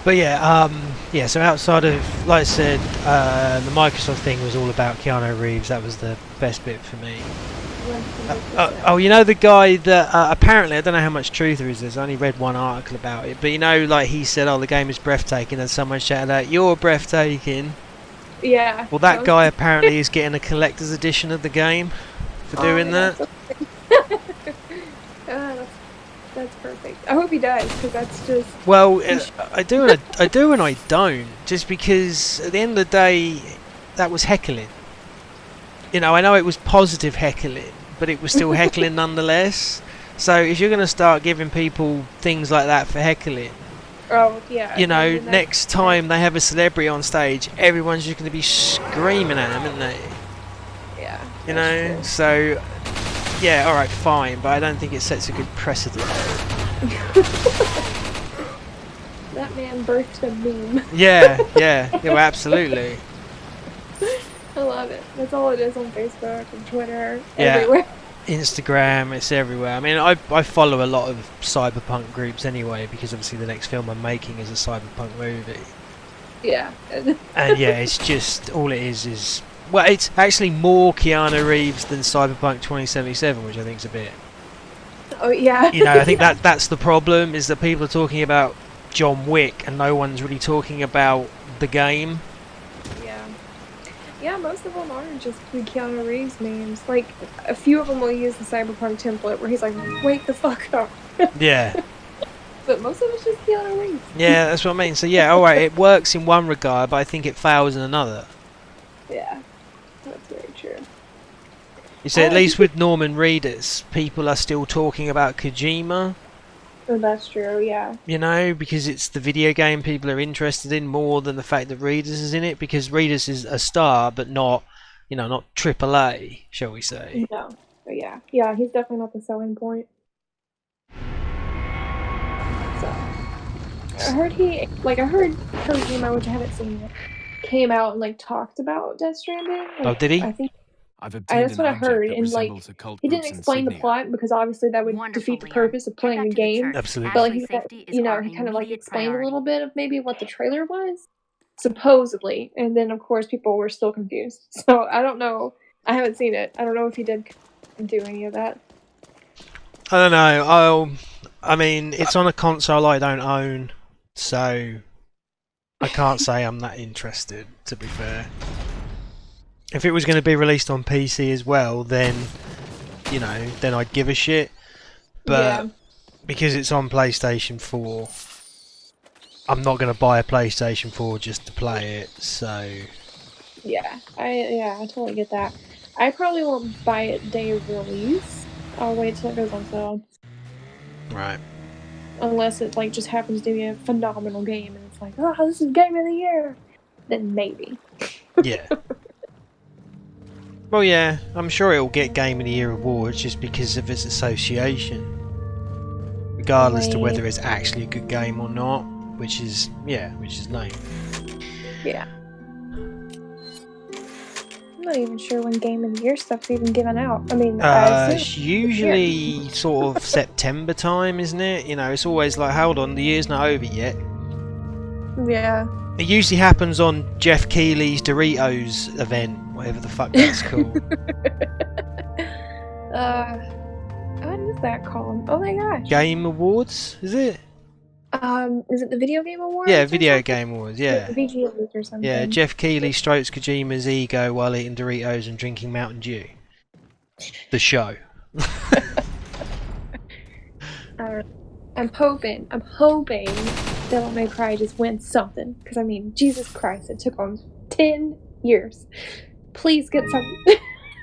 But yeah, so outside of, like I said, the Microsoft thing was all about Keanu Reeves. That was the best bit for me. The guy that apparently, I don't know how much truth there is. There's only read one article about it, but like he said, oh, the game is breathtaking, and someone shouted out, "You're breathtaking." Yeah. Well, that guy apparently is getting a collector's edition of the game for doing that. That's perfect. I hope he does, because that's just... Well, I do and I don't. Just because at the end of the day, that was heckling. I know it was positive heckling, but it was still heckling nonetheless. So if you're going to start giving people things like that for heckling, Oh, yeah. next time they have a celebrity on stage, everyone's just going to be screaming at them, isn't they? Yeah. So... Yeah, alright, fine, but I don't think it sets a good precedent. That man birthed a meme. Yeah, well, absolutely. I love it. That's all it is on Facebook and Twitter, Yeah. everywhere. Instagram, it's everywhere. I mean, I follow a lot of cyberpunk groups anyway, because obviously the next film I'm making is a cyberpunk movie. Yeah. And yeah, it's just, all it is... Well, it's actually more Keanu Reeves than Cyberpunk 2077, which I think is a bit... Oh, yeah. I think that's the problem, is that people are talking about John Wick and no one's really talking about the game. Yeah. Yeah, most of them are just the Keanu Reeves memes. Like, a few of them will use the Cyberpunk template where he's like, wake the fuck up. Yeah. But most of it's just Keanu Reeves. Yeah, that's what I mean. So yeah, alright, it works in one regard, but I think it fails in another. Yeah, that's very true. You see, at He least with Norman Reedus, people are still talking about Kojima. Oh, that's true, yeah. You know, because it's the video game people are interested in more than the fact that Reedus is in it. Because Reedus is a star, but not, you know, not AAA, shall we say? No. But yeah. Yeah, he's definitely not the selling point. So I heard Kojima, which I haven't seen yet, came out and like talked about Death Stranding. Oh, Like did he? I think I've obtained that's an what I object heard, that and like resembles a cult he didn't group's explain the insignia. plot because obviously that would Wonderful, defeat the Leon. purpose of Head playing back the to the game. church. Absolutely. But like Ashley's safety is you know, our he kind of like immediate explained a priority. little bit of maybe what the trailer was, supposedly, and then of course people were still confused. So I don't know. I haven't seen it. I don't know if he did do any of that. I don't know. I mean, it's on a console I don't own, so I can't say I'm that interested. To be fair, if it was going to be released on PC as well, then you know, then I'd give a shit. But Yeah. because it's on PlayStation 4, I'm not going to buy a PlayStation 4 just to play it. So Yeah, I totally get that. I probably won't buy it day of release. I'll wait till it goes on sale. right. Unless it like just happens to be a phenomenal game and it's like, oh, this is game of the year. Then maybe. Yeah. Well, yeah, I'm sure it'll get Game of the Year awards just because of its association, regardless to whether it's actually a good game or not. Which is lame. Yeah. I'm not even sure when Game of the Year stuff's even given out. I mean, I It's assume usually sort of September time, isn't it? You know, it's always like, hold on, the year's not over yet. yeah. It usually happens on Jeff Keighley's Doritos event, whatever the fuck that's called. What is that called? Oh my gosh. Game Awards, is it? Is it the Video Game Awards? Yeah, or Video something? Game Awards, yeah. The VGAs or something. Yeah, Jeff Keighley strokes Kojima's ego while eating Doritos and drinking Mountain Dew. The show. I'm hoping Devil May Cry just wins something. Because, I mean, Jesus Christ, it took on 10 years. Please get something.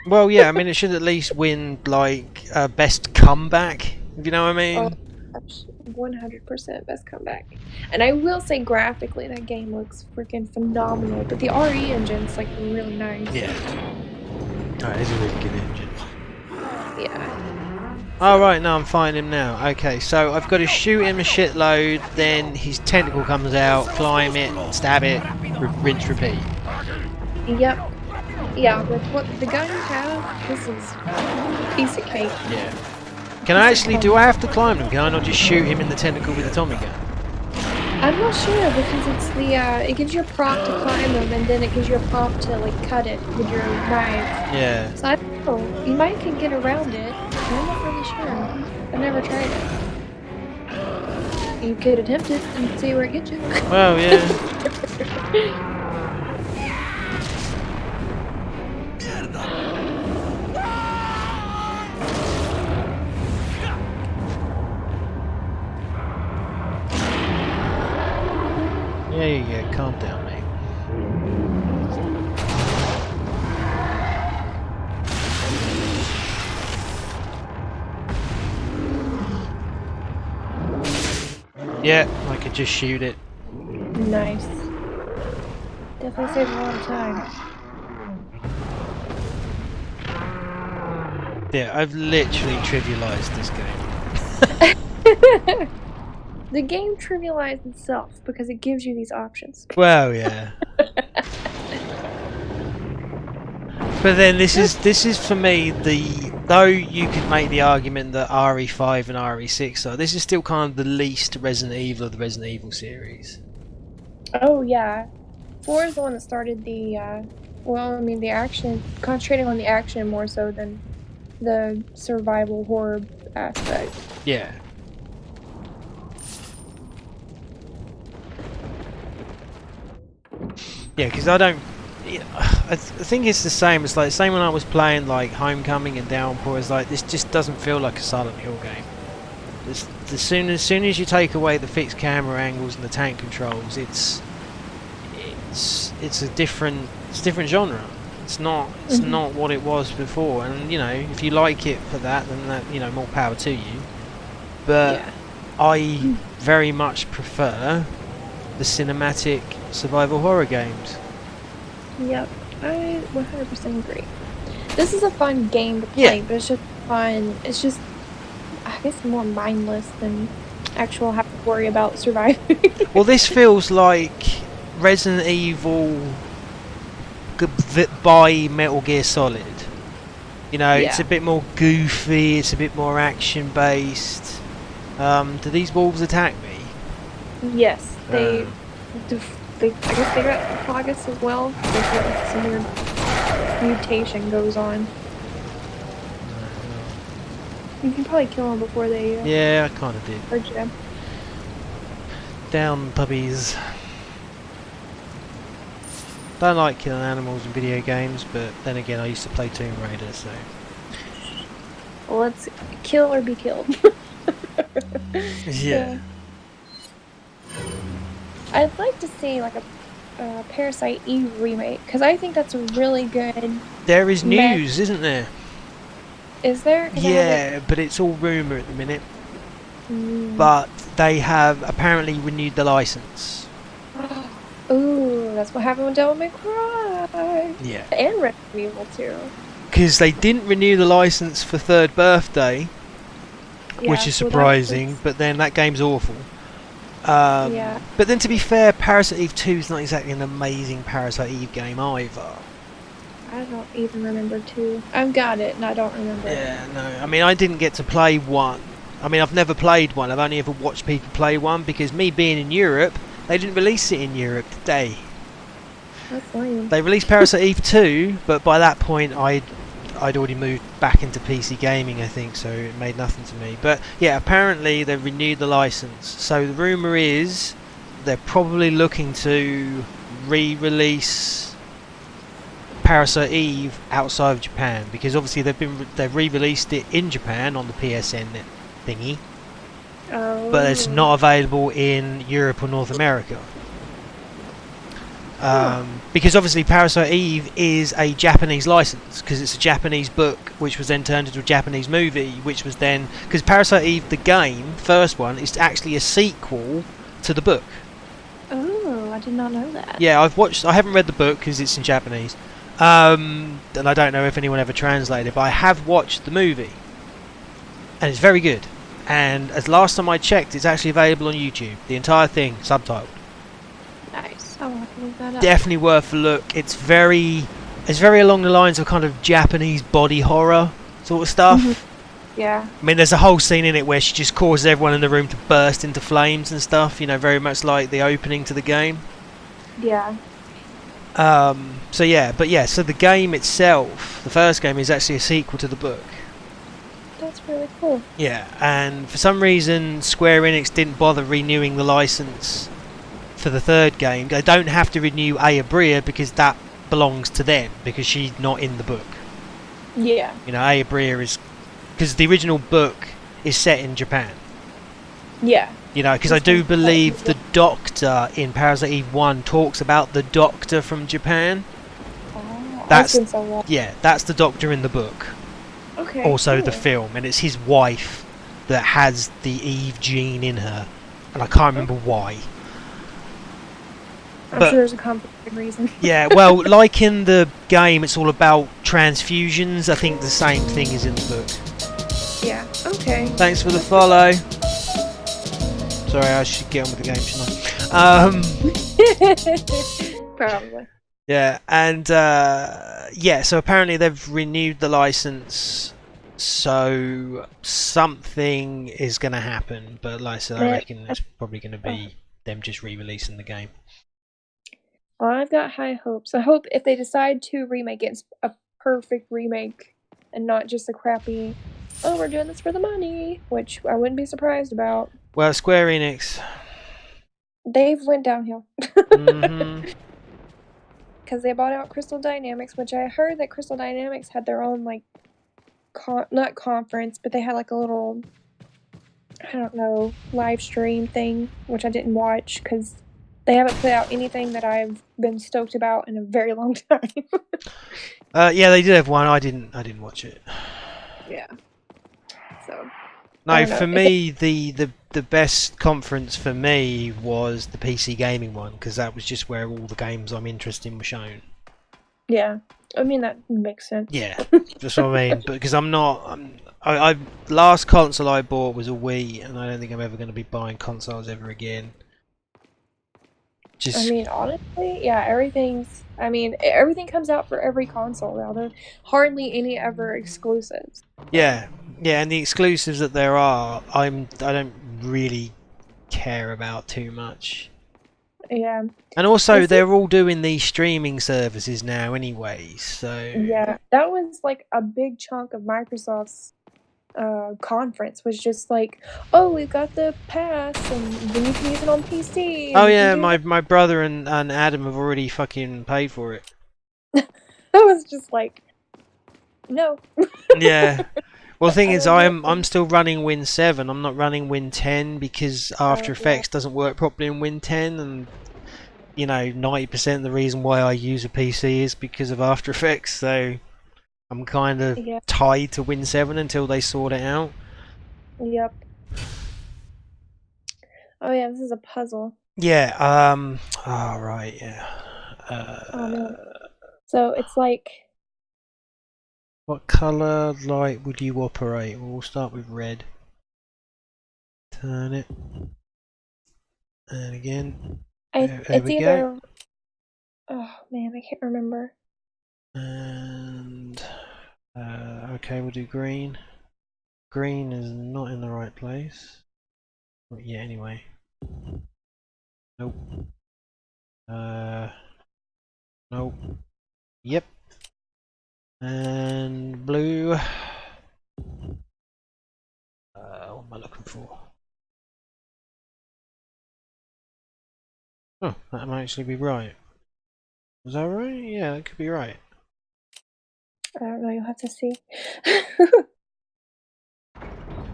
Well, yeah, I mean, it should at least win, like, best comeback, if you know what I mean. Oh, 100% best comeback. And I will say, graphically, that game looks freaking phenomenal. But the RE engine's, like, really nice. Yeah. Alright, it's a really good engine. Yeah. Alright, no, I'm fighting him now. Okay, so I've got to shoot him a shitload, then his tentacle comes out, climb it, stab it, rinse, repeat. Yep. Yeah, with what the gun you have, this is a piece of cake. Yeah. Can I actually, do I have to climb him? Can I not just shoot him in the tentacle with a Tommy gun? I'm not sure because it's the, it gives you a prompt to climb them and then it gives you a prompt to, like, cut it with your knife. Yeah. So I don't know. You might can get around it, but I'm not really sure. I've never tried it. You could attempt it and see where it gets you. Well, yeah. Yeah, calm down, mate. Yeah, I could just shoot it. Nice. Definitely saves a lot of time. Yeah, I've literally trivialized this game. The game trivializes itself because it gives you these options. Well, yeah. But then this is for me though you could make the argument that RE5 and RE6 are, this is still kind of the least Resident Evil of the Resident Evil series. Oh yeah, 4 is the one that started the well, I mean the action, concentrating on the action more so than the survival horror aspect. Yeah. Yeah, because I don't yeah, I think it's the same. It's like the same when I was playing like Homecoming and Downpour. It's like this just doesn't feel like a Silent Hill game. As soon as you take away the fixed camera angles and the tank controls, it's a different genre. It's not what it was before. And you know, if you like it for that, then that, more power to you. But Yeah. I very much prefer the cinematic survival horror games. Yep. I 100% agree. This is a fun game to play, Yeah. but it's just fun. It's just, I guess, more mindless than actual have to worry about surviving. Well, this feels like Resident Evil by Metal Gear Solid. You know, it's Yeah. a bit more goofy, it's a bit more action based. Do these wolves attack me? Yes, they, Um. I guess they got Plagas as well. There's like some weird mutation goes on. You can probably kill them before they Yeah, I kind of did. hurt you. Down puppies. Don't like killing animals in video games, but then again, I used to play Tomb Raider, so. Well, let's kill or be killed. Yeah. I'd like to see like a Parasite Eve remake because I think that's a really good. There is news, isn't there? Is there? 'Cause I Yeah, but it's all rumour at the minute. haven't- But they have apparently renewed the license. Ooh, that's what happened with Devil May Cry. Yeah. And Resident Evil too. Because they didn't renew the license for Third Birthday, which is so that surprising, was- but then that game's awful. Yeah. But then to be fair, Parasite Eve 2 is not exactly an amazing Parasite Eve game either. I don't even remember two. I've got it and I don't remember. Yeah, no. I mean, I didn't get to play one. I mean, I've never played one. I've only ever watched people play one because me being in Europe, they didn't release it in Europe, did they? That's lame. They released Parasite Eve 2, but by that point I'd already moved back into PC gaming, I think, so it made nothing to me. But yeah, apparently they've renewed the license. So the rumour is they're probably looking to re-release Parasite Eve outside of Japan, because obviously they've re-released it in Japan on the PSN thingy, Oh. but it's not available in Europe or North America. Because obviously Parasite Eve is a Japanese license, because it's a Japanese book which was then turned into a Japanese movie, which was then, because Parasite Eve the game, first one, is actually a sequel to the book. Oh, I did not know that. Yeah, I haven't read the book because it's in Japanese, and I don't know if anyone ever translated it, but I have watched the movie and it's very good, and as last time I checked, it's actually available on YouTube, the entire thing subtitled. Nice. I will have to look that up. Definitely worth a look. It's very along the lines of kind of Japanese body horror sort of stuff. Yeah. I mean, there's a whole scene in it where she just causes everyone in the room to burst into flames and stuff, you know, very much like the opening to the game. Yeah. So the game itself, the first game, is actually a sequel to the book. That's really cool. Yeah, and for some reason Square Enix didn't bother renewing the license for the third game. They don't have to renew Aya Brea because that belongs to them, because she's not in the book. Yeah. You know, Aya Brea is, because the original book is set in Japan. Yeah. You know, because I do believe the Doctor in Parasite Eve 1 talks about the Doctor from Japan. Oh, That's- it's been so long. Yeah, that's the Doctor in the book. Okay. Also the cool. film, and it's his wife that has the Eve gene in her, and I can't remember why. I'm but- sure there's a complicated reason. Yeah, well, like in the game, it's all about transfusions. I think the same thing is in the book. Yeah. Okay. Thanks for the follow. Sorry, I should get on with the game, shouldn't I? Probably. Yeah, and so apparently they've renewed the license, so something is going to happen. But like I said, I reckon it's probably going to be them just re-releasing the game. Well, I've got high hopes. I hope if they decide to remake it, it's a perfect remake and not just a crappy, oh, we're doing this for the money, which I wouldn't be surprised about. Well, Square Enix. They've went downhill. Mhm. because they bought out Crystal Dynamics, which I heard that Crystal Dynamics had their own like not conference, but they had like a little, I don't know, live stream thing, which I didn't watch because they haven't put out anything that I've been stoked about in a very long time. Yeah, they did have one. I didn't watch it. Yeah. So. No, for me, the best conference for me was the PC gaming one, because that was just where all the games I'm interested in were shown. Yeah, I mean that makes sense. Yeah, that's what I mean. Because I last console I bought was a Wii, and I don't think I'm ever going to be buying consoles ever again. I mean, honestly, yeah, everything comes out for every console now. There's hardly any ever exclusives. Yeah, and the exclusives that there are, I don't really care about too much. Yeah. And also, they're all doing these streaming services now anyway, so... Yeah, that was like a big chunk of Microsoft's conference, was just like, oh, we've got the pass, and then you can use it on PC. Oh yeah, my brother and Adam have already fucking paid for it. I was just like, no. Yeah. Well, the thing is, I'm still running Win 7. I'm not running Win 10 because After Effects doesn't work properly in Win 10, and you know, 90% of the reason why I use a PC is because of After Effects. So I'm kind of tied to Win 7 until they sort it out. Yep. Oh yeah, this is a puzzle. Yeah. Oh right. Yeah. Oh man. So it's like. What colour light would you operate? We'll start with red. Turn it. And again. It's either. Oh man, I can't remember. And okay, we'll do green. Green is not in the right place. But yeah, anyway. Nope. Nope. Yep. And blue. What am I looking for? Oh, that might actually be right. Was that right? Yeah, that could be right. I don't know, you'll have to see.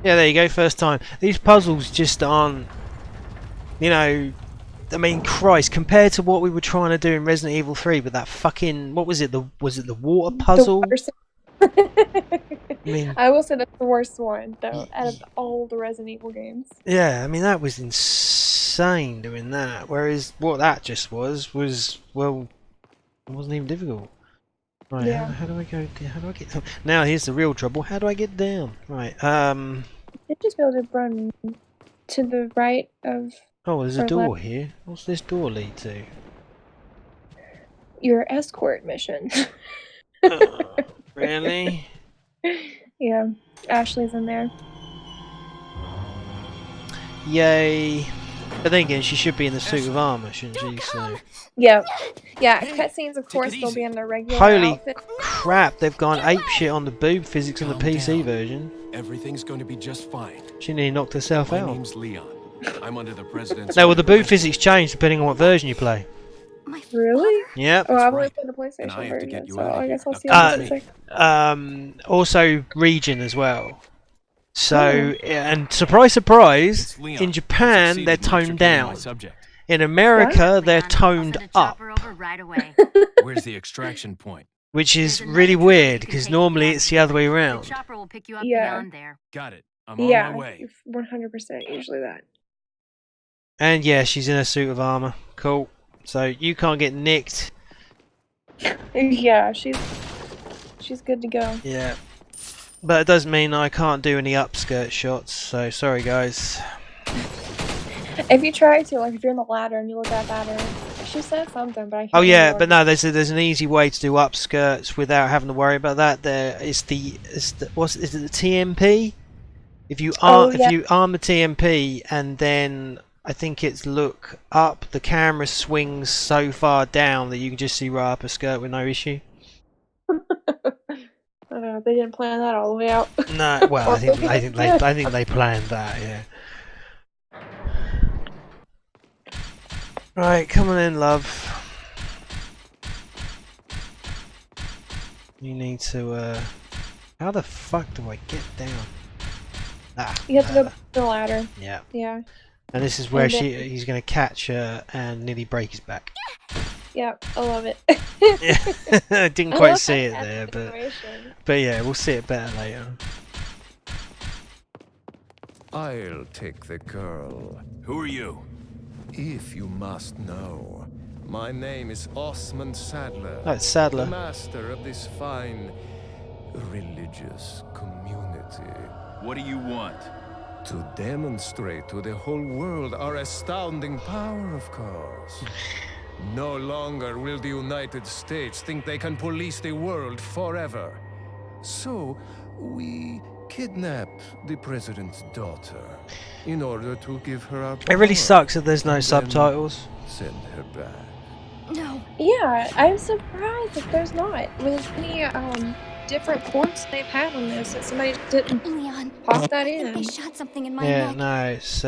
Yeah, there you go, first time. These puzzles just aren't, you know, I mean, Christ, compared to what we were trying to do in Resident Evil 3 with that fucking, what was it, was it the water puzzle? I will say that's the worst one, though, out of all the Resident Evil games. Yeah, I mean, that was insane doing that, whereas what that just was, well, it wasn't even difficult. Right, yeah. how do I go down? How do I get down? Now here's the real trouble, how do I get down? Right, you just be able to run to the right of... Oh, there's a door here. What's this door lead to? Your escort mission. Really? Yeah, Ashley's in there. Yay. But then again, she should be in the suit of armour, shouldn't she? So. Yeah. Yeah, cutscenes, of course, they'll be in their regular Holy outfit. crap, they've gone apeshit on the boob physics in the PC version. Everything's going to be just fine. She nearly knocked herself out. My name's Leon. I'm under the president's... No, well, the boob physics change depending on what version you play. Really? Yep. Oh, I've only played the PlayStation version, so I guess I'll see also region as well. So, and surprise, surprise, in Japan they're toned down. In America, they're toned up. Where's the extraction point? Which is really weird, because normally it's the other way around. Yeah. Got it. I'm on my way. 100% usually that. And yeah, she's in a suit of armour. Cool. So you can't get nicked. Yeah, she's good to go. Yeah. But it doesn't mean I can't do any upskirt shots, so sorry guys. If you try to, like if you're in the ladder and you look at that, she said something, but I can't Oh yeah, remember. but no, there's an easy way to do upskirts without having to worry about that. Is it the TMP? If you arm the TMP and then I think it's look up, the camera swings so far down that you can just see right up a skirt with no issue. They didn't plan that all the way out. No, well, I think they planned that, yeah. Right, come on in, love. You need to. How the fuck do I get down? Ah. You have to go back to the ladder. Yeah. Yeah. And this is where And then- he's going to catch her and nearly break his back. Yep, I love it. I didn't I quite love see it that there, situation. but yeah, we'll see it better later. I'll take the girl. Who are you? If you must know, my name is Osman Sadler. Oh, it's The Sadler. master of this fine religious community. What do you want? To demonstrate to the whole world our astounding power, of course. No longer will the United States think they can police the world forever. So, we kidnapped the president's daughter in order to give her our It really power sucks that there's no and then subtitles. Send her back. No. Yeah, I'm surprised that there's not. With any different ports they've had on this, that somebody didn't Leon, pop that I think in. they shot something in my Yeah, neck. no, it's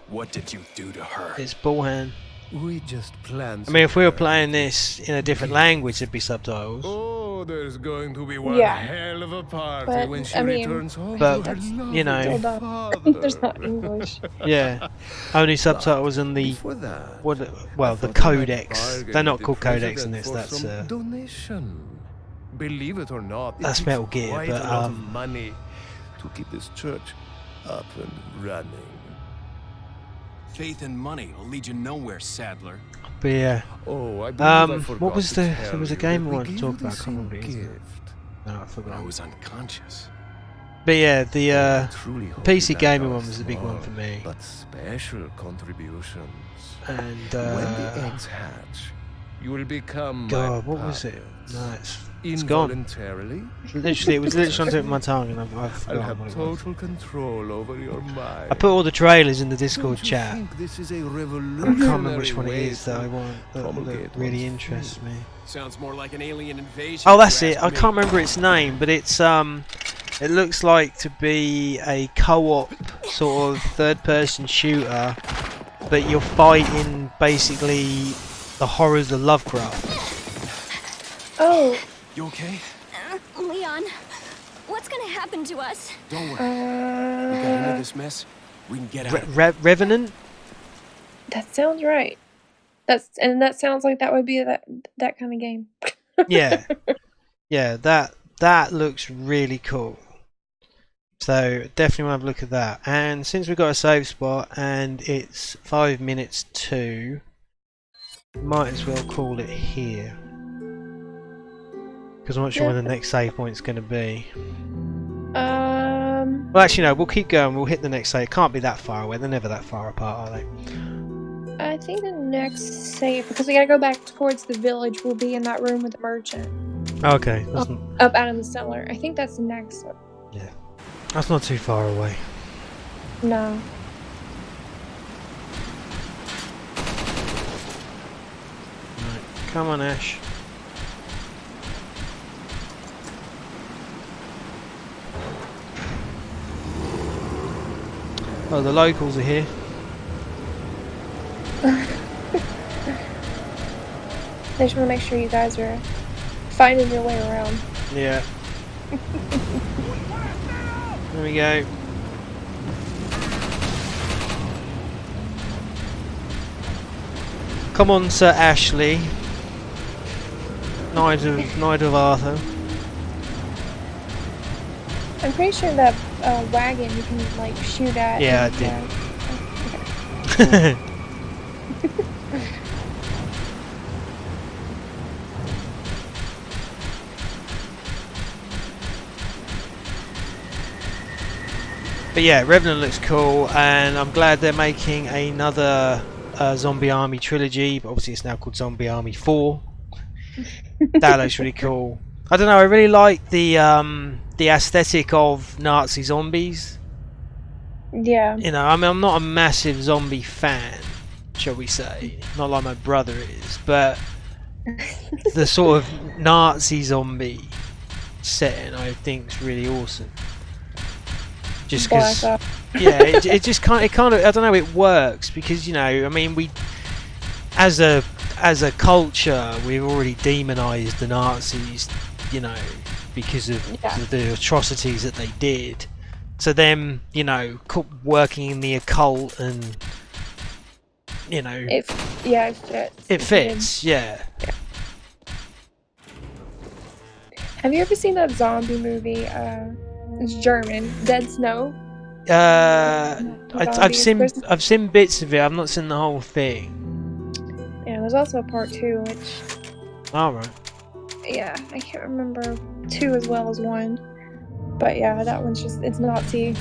What did you do to her? Bullhand. We just planned. I mean, if we were playing this in a different language, there'd be subtitles. Oh, there's going to be one Yeah. hell of a party But, when she I mean, returns home but, to her you know, lovely Still father. There's not English. Yeah, only subtitles in the For that, what? I Well, the thought I might codex. bargain They're not with the called codex in president this. for That's some donation. Believe it or not, that's it Metal takes Gear, quite but, a lot of money to keep this church up and running. Faith and money will lead you nowhere, Sadler. but yeah. Oh, I believe I What forgot was to the? tell There was a you game that I we wanted to gave talk you about. I the can't remember same what it is. gift. No, I I forgot. was unconscious. But yeah, the I truly hope PC you like gaming our one was the big one small for me. But special contributions. And When the eggs hatch, you will become God, my what was it? puppet. No, it's gone. Involuntarily, Literally, it was literally on the tip of my tongue, and I've I'll forgotten have what it was. total control over your mind. I put all the trailers in the Discord Don't you chat. think this is a I can't remember revolutionary which one it way is that to I want that promulgate really one's interests faith? me. Sounds more like an alien invasion. Oh, if that's you it. ask I me. can't remember its name, but it's it looks like to be a co-op sort of third-person shooter, but you're fighting basically the horrors of Lovecraft. Oh, You okay? Leon, what's gonna happen to us? Don't worry. We got into this mess. We can get out. of it. Revenant? that sounds right. That sounds like that would be that kind of game. Yeah, yeah. That looks really cool. So definitely want to have a look at that. And since we've got a save spot and it's 5 minutes to, might as well call it here. Because I'm not sure when the next save point's going to be. Well, actually, no, we'll keep going. We'll hit the next save. It can't be that far away. They're never that far apart, are they? I think the next save, because we gotta go back towards the village, will be in that room with the merchant. Okay, Up out in the cellar. I think that's the next one. that's not too far away. No. Right. Come on, Ash. Oh, the locals are here. I just want to make sure you guys are finding your way around. Yeah. There we go. Come on, Sir Ashley. Knight of Arthur. I'm pretty sure that wagon you can like shoot at. Yeah, and, I did. But yeah, Revenant looks cool, and I'm glad they're making another Zombie Army trilogy. But obviously, it's now called Zombie Army 4. That looks really cool. I don't know. I really like the aesthetic of Nazi zombies. Yeah. You know, I mean, I'm not a massive zombie fan, shall we say? Not like my brother is, but the sort of Nazi zombie setting, I think, is really awesome. Just because, yeah, it just kind of, I don't know, it works because, you know, I mean, we, as a culture, we've already demonized the Nazis, you know, because of Yeah. the atrocities that they did. So them, you know, working in the occult and, you know, It fits. it fits. Yeah. Have you ever seen that zombie movie? It's German, Dead Snow. Zombies. I've seen bits of it. I've not seen the whole thing. Yeah, there's also a part 2, which All right. yeah, I can't remember 2 as well as 1. But yeah, that one's just it's Nazi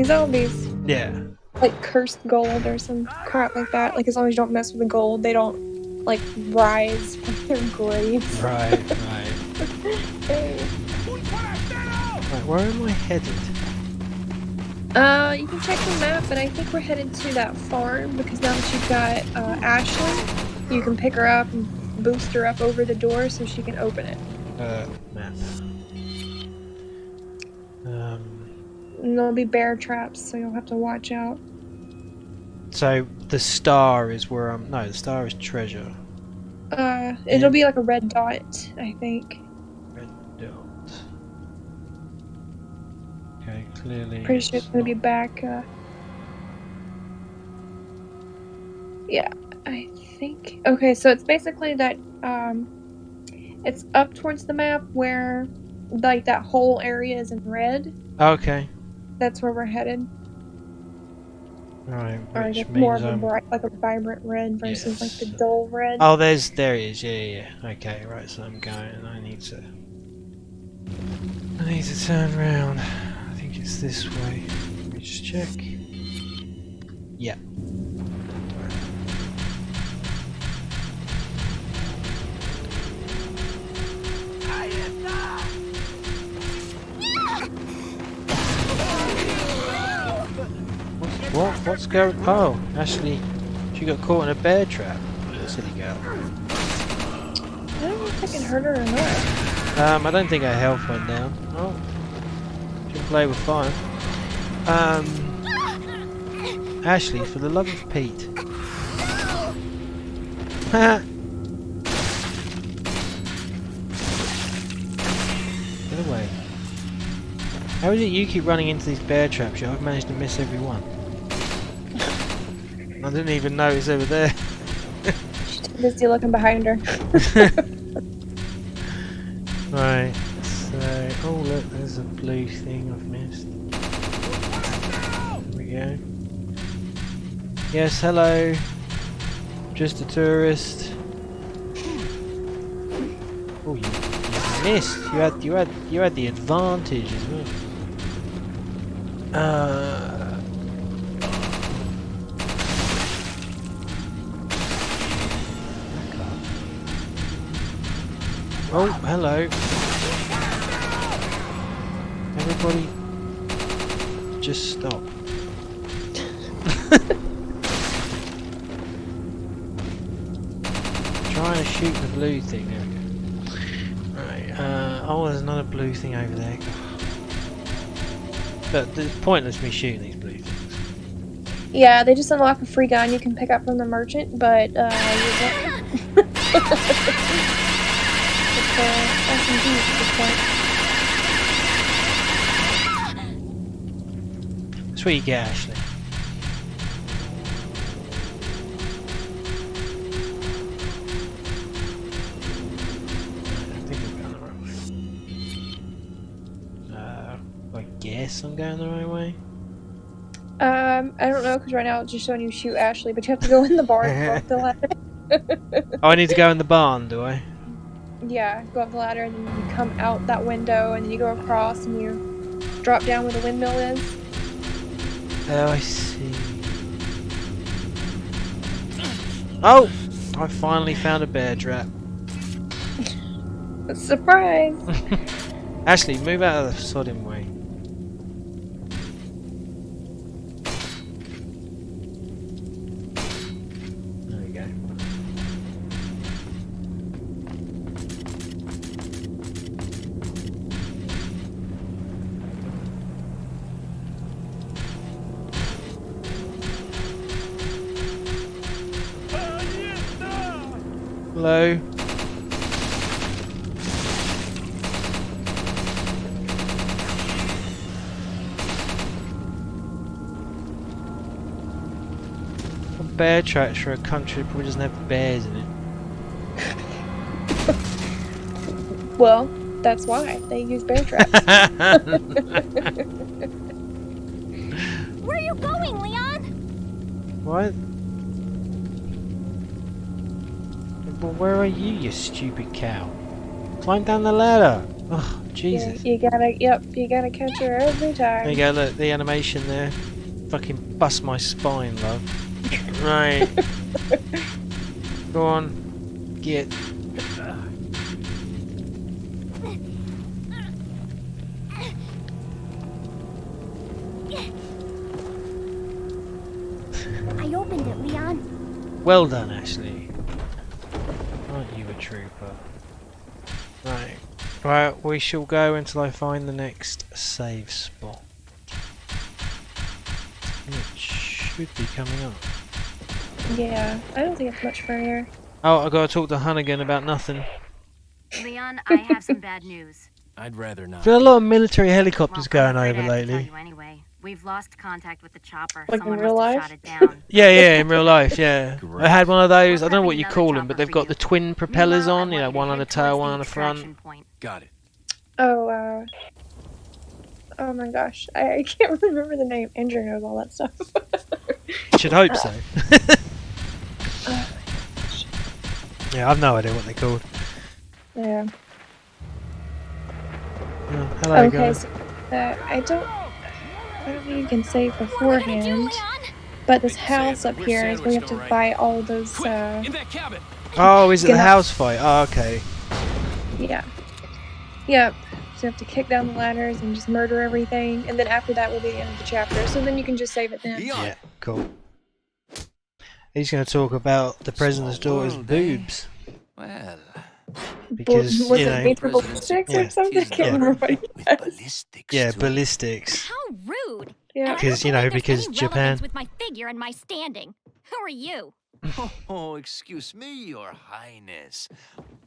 zombies. Yeah. Like cursed gold or some crap like that. Like as long as you don't mess with the gold, they don't like rise from their graves. Right. Right. Where am I headed? You can check the map, but I think we're headed to that farm because now that you've got Ashley, you can pick her up and boost her up over the door so she can open it. Map. And there'll be bear traps, so you'll have to watch out. So the star is where I'm. No, the star is treasure. It'll be like a red dot, I think. Red dot. Okay, clearly. Pretty sure it's gonna be back. Yeah, I think. Okay, so it's basically that. It's up towards the map where, like, that whole area is in red. Okay. That's where we're headed. Right, Or I which guess means more of a bright, like a vibrant red versus like the dull red. Oh, there it is. Yeah. Okay, right. So I'm going. I need to turn around. I think it's this way. Let me just check. Yeah. What's going? Oh, Ashley, she got caught in a bear trap. Silly girl. I don't know if I can hurt her or not. I don't think her health went down. Oh, she can play with fire. Ashley, for the love of Pete. Get away. How is it you keep running into these bear traps? I've managed to miss every one. I didn't even notice they were there. She's too busy looking behind her. Right, so... Oh look, there's a blue thing I've missed. There we go. Yes, hello. Just a tourist. Oh, you missed. You had the advantage as well. Oh, hello. Everybody, just stop. Trying to shoot the blue thing. There we go. Right. Oh, there's another blue thing over there. But it's pointless me shooting these blue things. Yeah, they just unlock a free gun you can pick up from the merchant, but you SMGs at this point. That's what you get, Ashley. I think I'm going the right way. I guess I'm going the right way. I don't know, because right now it's just showing you shoot Ashley, but you have to go in the barn and go up the ladder. Oh, I need to go in the barn, do I? Yeah, go up the ladder and then you come out that window and then you go across and you drop down where the windmill is. Oh, I see. Oh! I finally found a bear trap. Surprise! Ashley, move out of the sodding way. There we go. Hello. bear tracks for a country that probably doesn't have bears in it. Well, that's why they use bear traps. Where are you going, Leon? What? Well, where are you, you stupid cow? Climb down the ladder. Oh, Jesus. Yeah, you gotta catch her every time. There you go, look, the animation there. Fucking bust my spine, love. Right. Go on. Get. I opened it, Leon. Well done, Ashley. Aren't you a trooper? Right. Right, we shall go until I find the next save spot. Which should be coming up. Yeah, I don't think it's much further. Oh, I gotta talk to Hunnigan about nothing. Leon, I have some bad news. I'd rather not. There's been a lot of military helicopters Well, I'm going afraid over I have to tell lately. you anyway. We've lost contact with the chopper. Like in Someone real must have life? shot it down. Yeah, yeah, in real life, yeah. Great. I had one of those, I We're don't know what prepping you another call them, chopper but they've for got you. the twin propellers Meanwhile, on, you I know, want one you on to the head tail, towards one the on the front. extraction point. Got it. Oh, oh my gosh, I can't remember the name. Andrew knows all that stuff. Should hope so. Uh, Yeah, I've no idea what they're called. yeah. Oh, hello, Okay, guys. so I don't know if you can save What are we gonna do, beforehand, Leon? but this house up here is where you have to buy all those. In that cabin. Oh, is it the Gonna- house fight? Oh, okay. Yeah. Yep. So you have to kick down the ladders and just murder everything, and then after that will be the end of the chapter. So then you can just save it then. Leon. Yeah, cool. He's going to talk about the president's Small daughter's world, boobs. Well, Because, Was you it know, made for President's ballistics yeah. or something? I can't Yeah. remember what he with said. ballistics. Yeah, too. ballistics. How rude. Yeah. Because, you know, because Any Japan. relevance with my figure and my standing. Who are you? Oh, excuse me, Your Highness.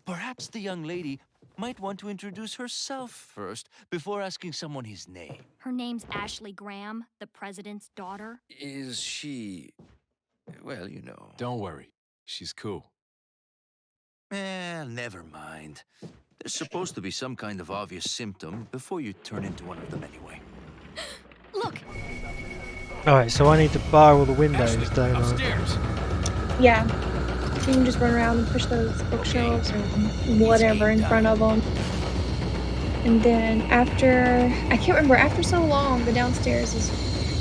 Perhaps the young lady might want to introduce herself first before asking someone his name. Her name's Ashley Graham, the president's daughter. Is she... well, you know. Don't worry. She's cool. Never mind. There's supposed to be some kind of obvious symptom before you turn into one of them anyway. Look, Alright, so I need to bar all the windows, Ashley, don't I? upstairs. Yeah. You can just run around and push those bookshelves or whatever in front of them. And then after, I can't remember, after so long, the downstairs is,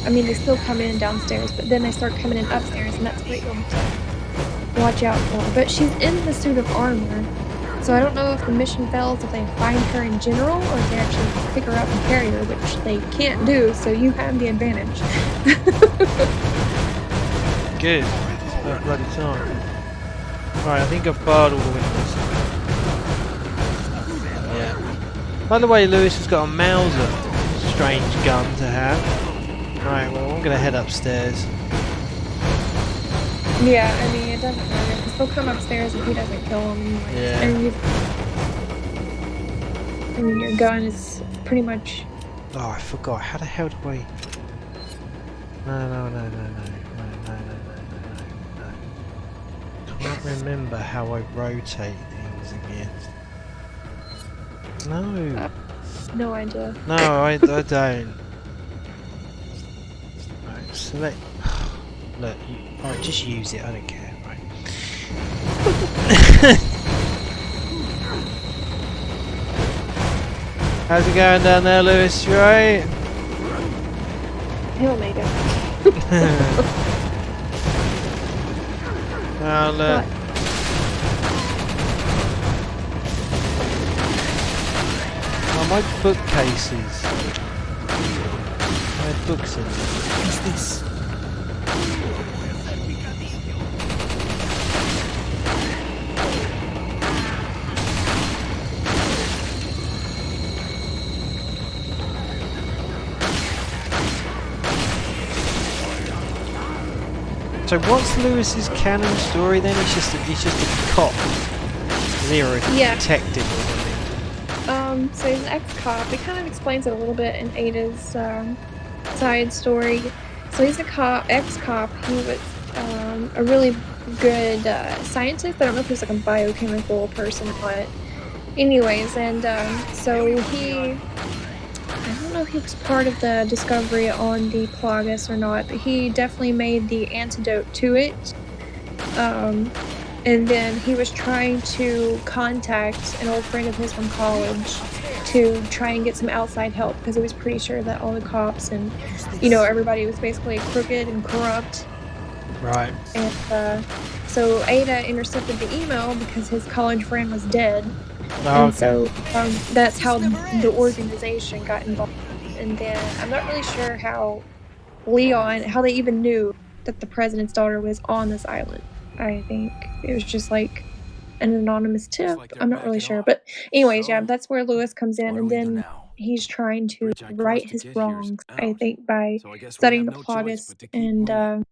I mean, they still come in downstairs, but then they start coming in upstairs, and that's what you'll have to watch out for. But she's in the suit of armor, so I don't know if the mission fails if they find her in general, or if they actually pick her up and carry her, which they can't do, so you have the advantage. Good. It's about bloody time. Right, I think I've barred all the windows. Yeah. By the way, Lewis has got a Mauser. Strange gun to have. Right, well, I'm going to head upstairs. Yeah, I mean, it doesn't matter, because they'll come upstairs if he doesn't kill them anyway. Yeah. I mean, your gun is pretty much... Oh, I forgot. How the hell do I... No. Can't remember how I rotate things again. No. No idea. No, I don't. Right, select... Look, I'll just use it, I don't care, right. How's it going down there, Lewis? You alright? He'll make it. Oh, look. Oh, my bookcases. My books in them. What is this? So what's Lewis's canon story then? He's just a cop. Or a Yeah. detective or something. So he's an ex-cop. It kind of explains it a little bit in Ada's side story. So he's a cop, ex-cop. He was a really good scientist. I don't know if he's like a biochemical person or what. Anyways, and so I don't know if he was part of the discovery on the Plagas or not, but he definitely made the antidote to it. And then he was trying to contact an old friend of his from college to try and get some outside help because he was pretty sure that all the cops and, everybody was basically crooked and corrupt. Right. And so Ada intercepted the email because his college friend was dead. Oh, and so that's how the organization got involved. And then I'm not really sure how they even knew that the president's daughter was on this island. I think it was just like an anonymous tip. I'm not really sure. But anyways, yeah, that's where Lewis comes in, and then he's trying to right his wrongs, I think, by studying the Plagas and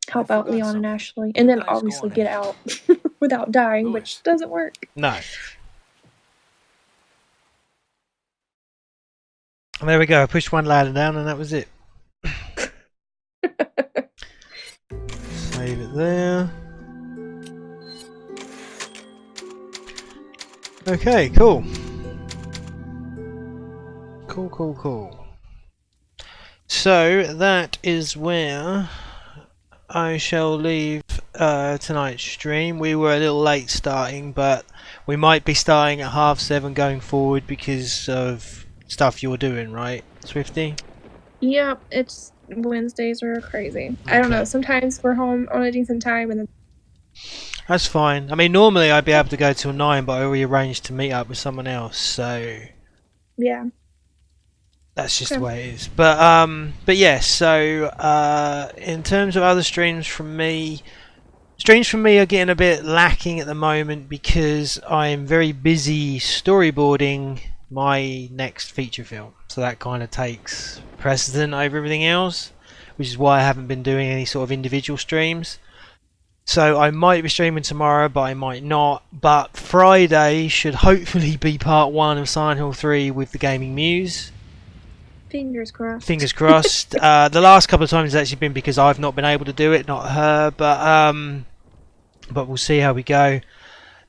help out Leon and Ashley. And then obviously get out without dying, which doesn't work. No. And there we go. I pushed one ladder down and that was it. Save it there. Okay, cool. Cool. So that is where I shall leave tonight's stream. We were a little late starting, but we might be starting at 7:30 going forward because of stuff you're doing, right, Swifty? Yeah, it's Wednesdays are crazy. Okay. I don't know. Sometimes we're home on a decent time, and then that's fine. I mean, normally I'd be able to go till 9, but I already arranged to meet up with someone else, so yeah, that's just the way it is. But yeah. So in terms of other streams from me are getting a bit lacking at the moment because I am very busy storyboarding my next feature film, so that kind of takes precedent over everything else, which is why I haven't been doing any sort of individual streams. So I might be streaming tomorrow, but I might not. But Friday should hopefully be part 1 of Silent Hill 3 with the Gaming Muse. Fingers crossed. Fingers crossed. The last couple of times it's actually been because I've not been able to do it, not her. But we'll see how we go.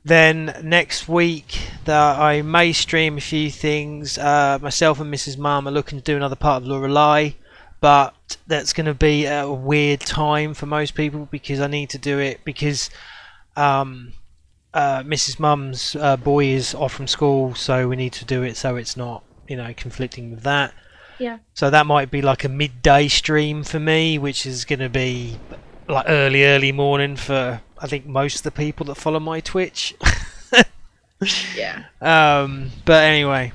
Then next week I may stream a few things. Myself and Mrs. Mum are looking to do another part of Lorelei, but that's going to be a weird time for most people because I need to do it because Mrs. Mum's boy is off from school, so we need to do it so it's not, conflicting with that. Yeah. So that might be like a midday stream for me, which is going to be like early morning for I think most of the people that follow my Twitch. Yeah. But anyway,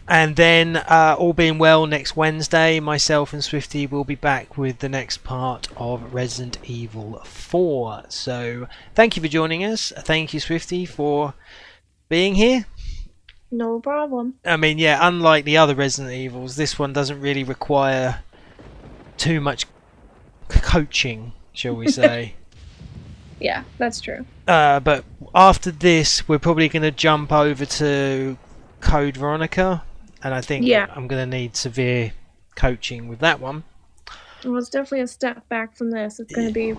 and then all being well, next Wednesday, myself and Swifty will be back with the next part of Resident Evil 4. So thank you for joining us. Thank you, Swifty, for being here. No problem. I mean, yeah, unlike the other Resident Evils, this one doesn't really require too much coaching, shall we say. Yeah, that's true. But after this, we're probably going to jump over to Code Veronica, and I think I'm going to need severe coaching with that one. Well, it's definitely a step back from this. It's going to be,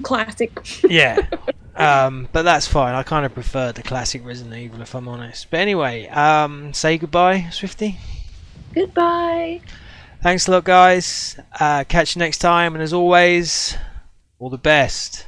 classic. Yeah. But that's fine. I kind of prefer the classic Resident Evil, if I'm honest. But anyway, say goodbye, Swifty. Goodbye. Thanks a lot, guys. Catch you next time, and as always, all the best.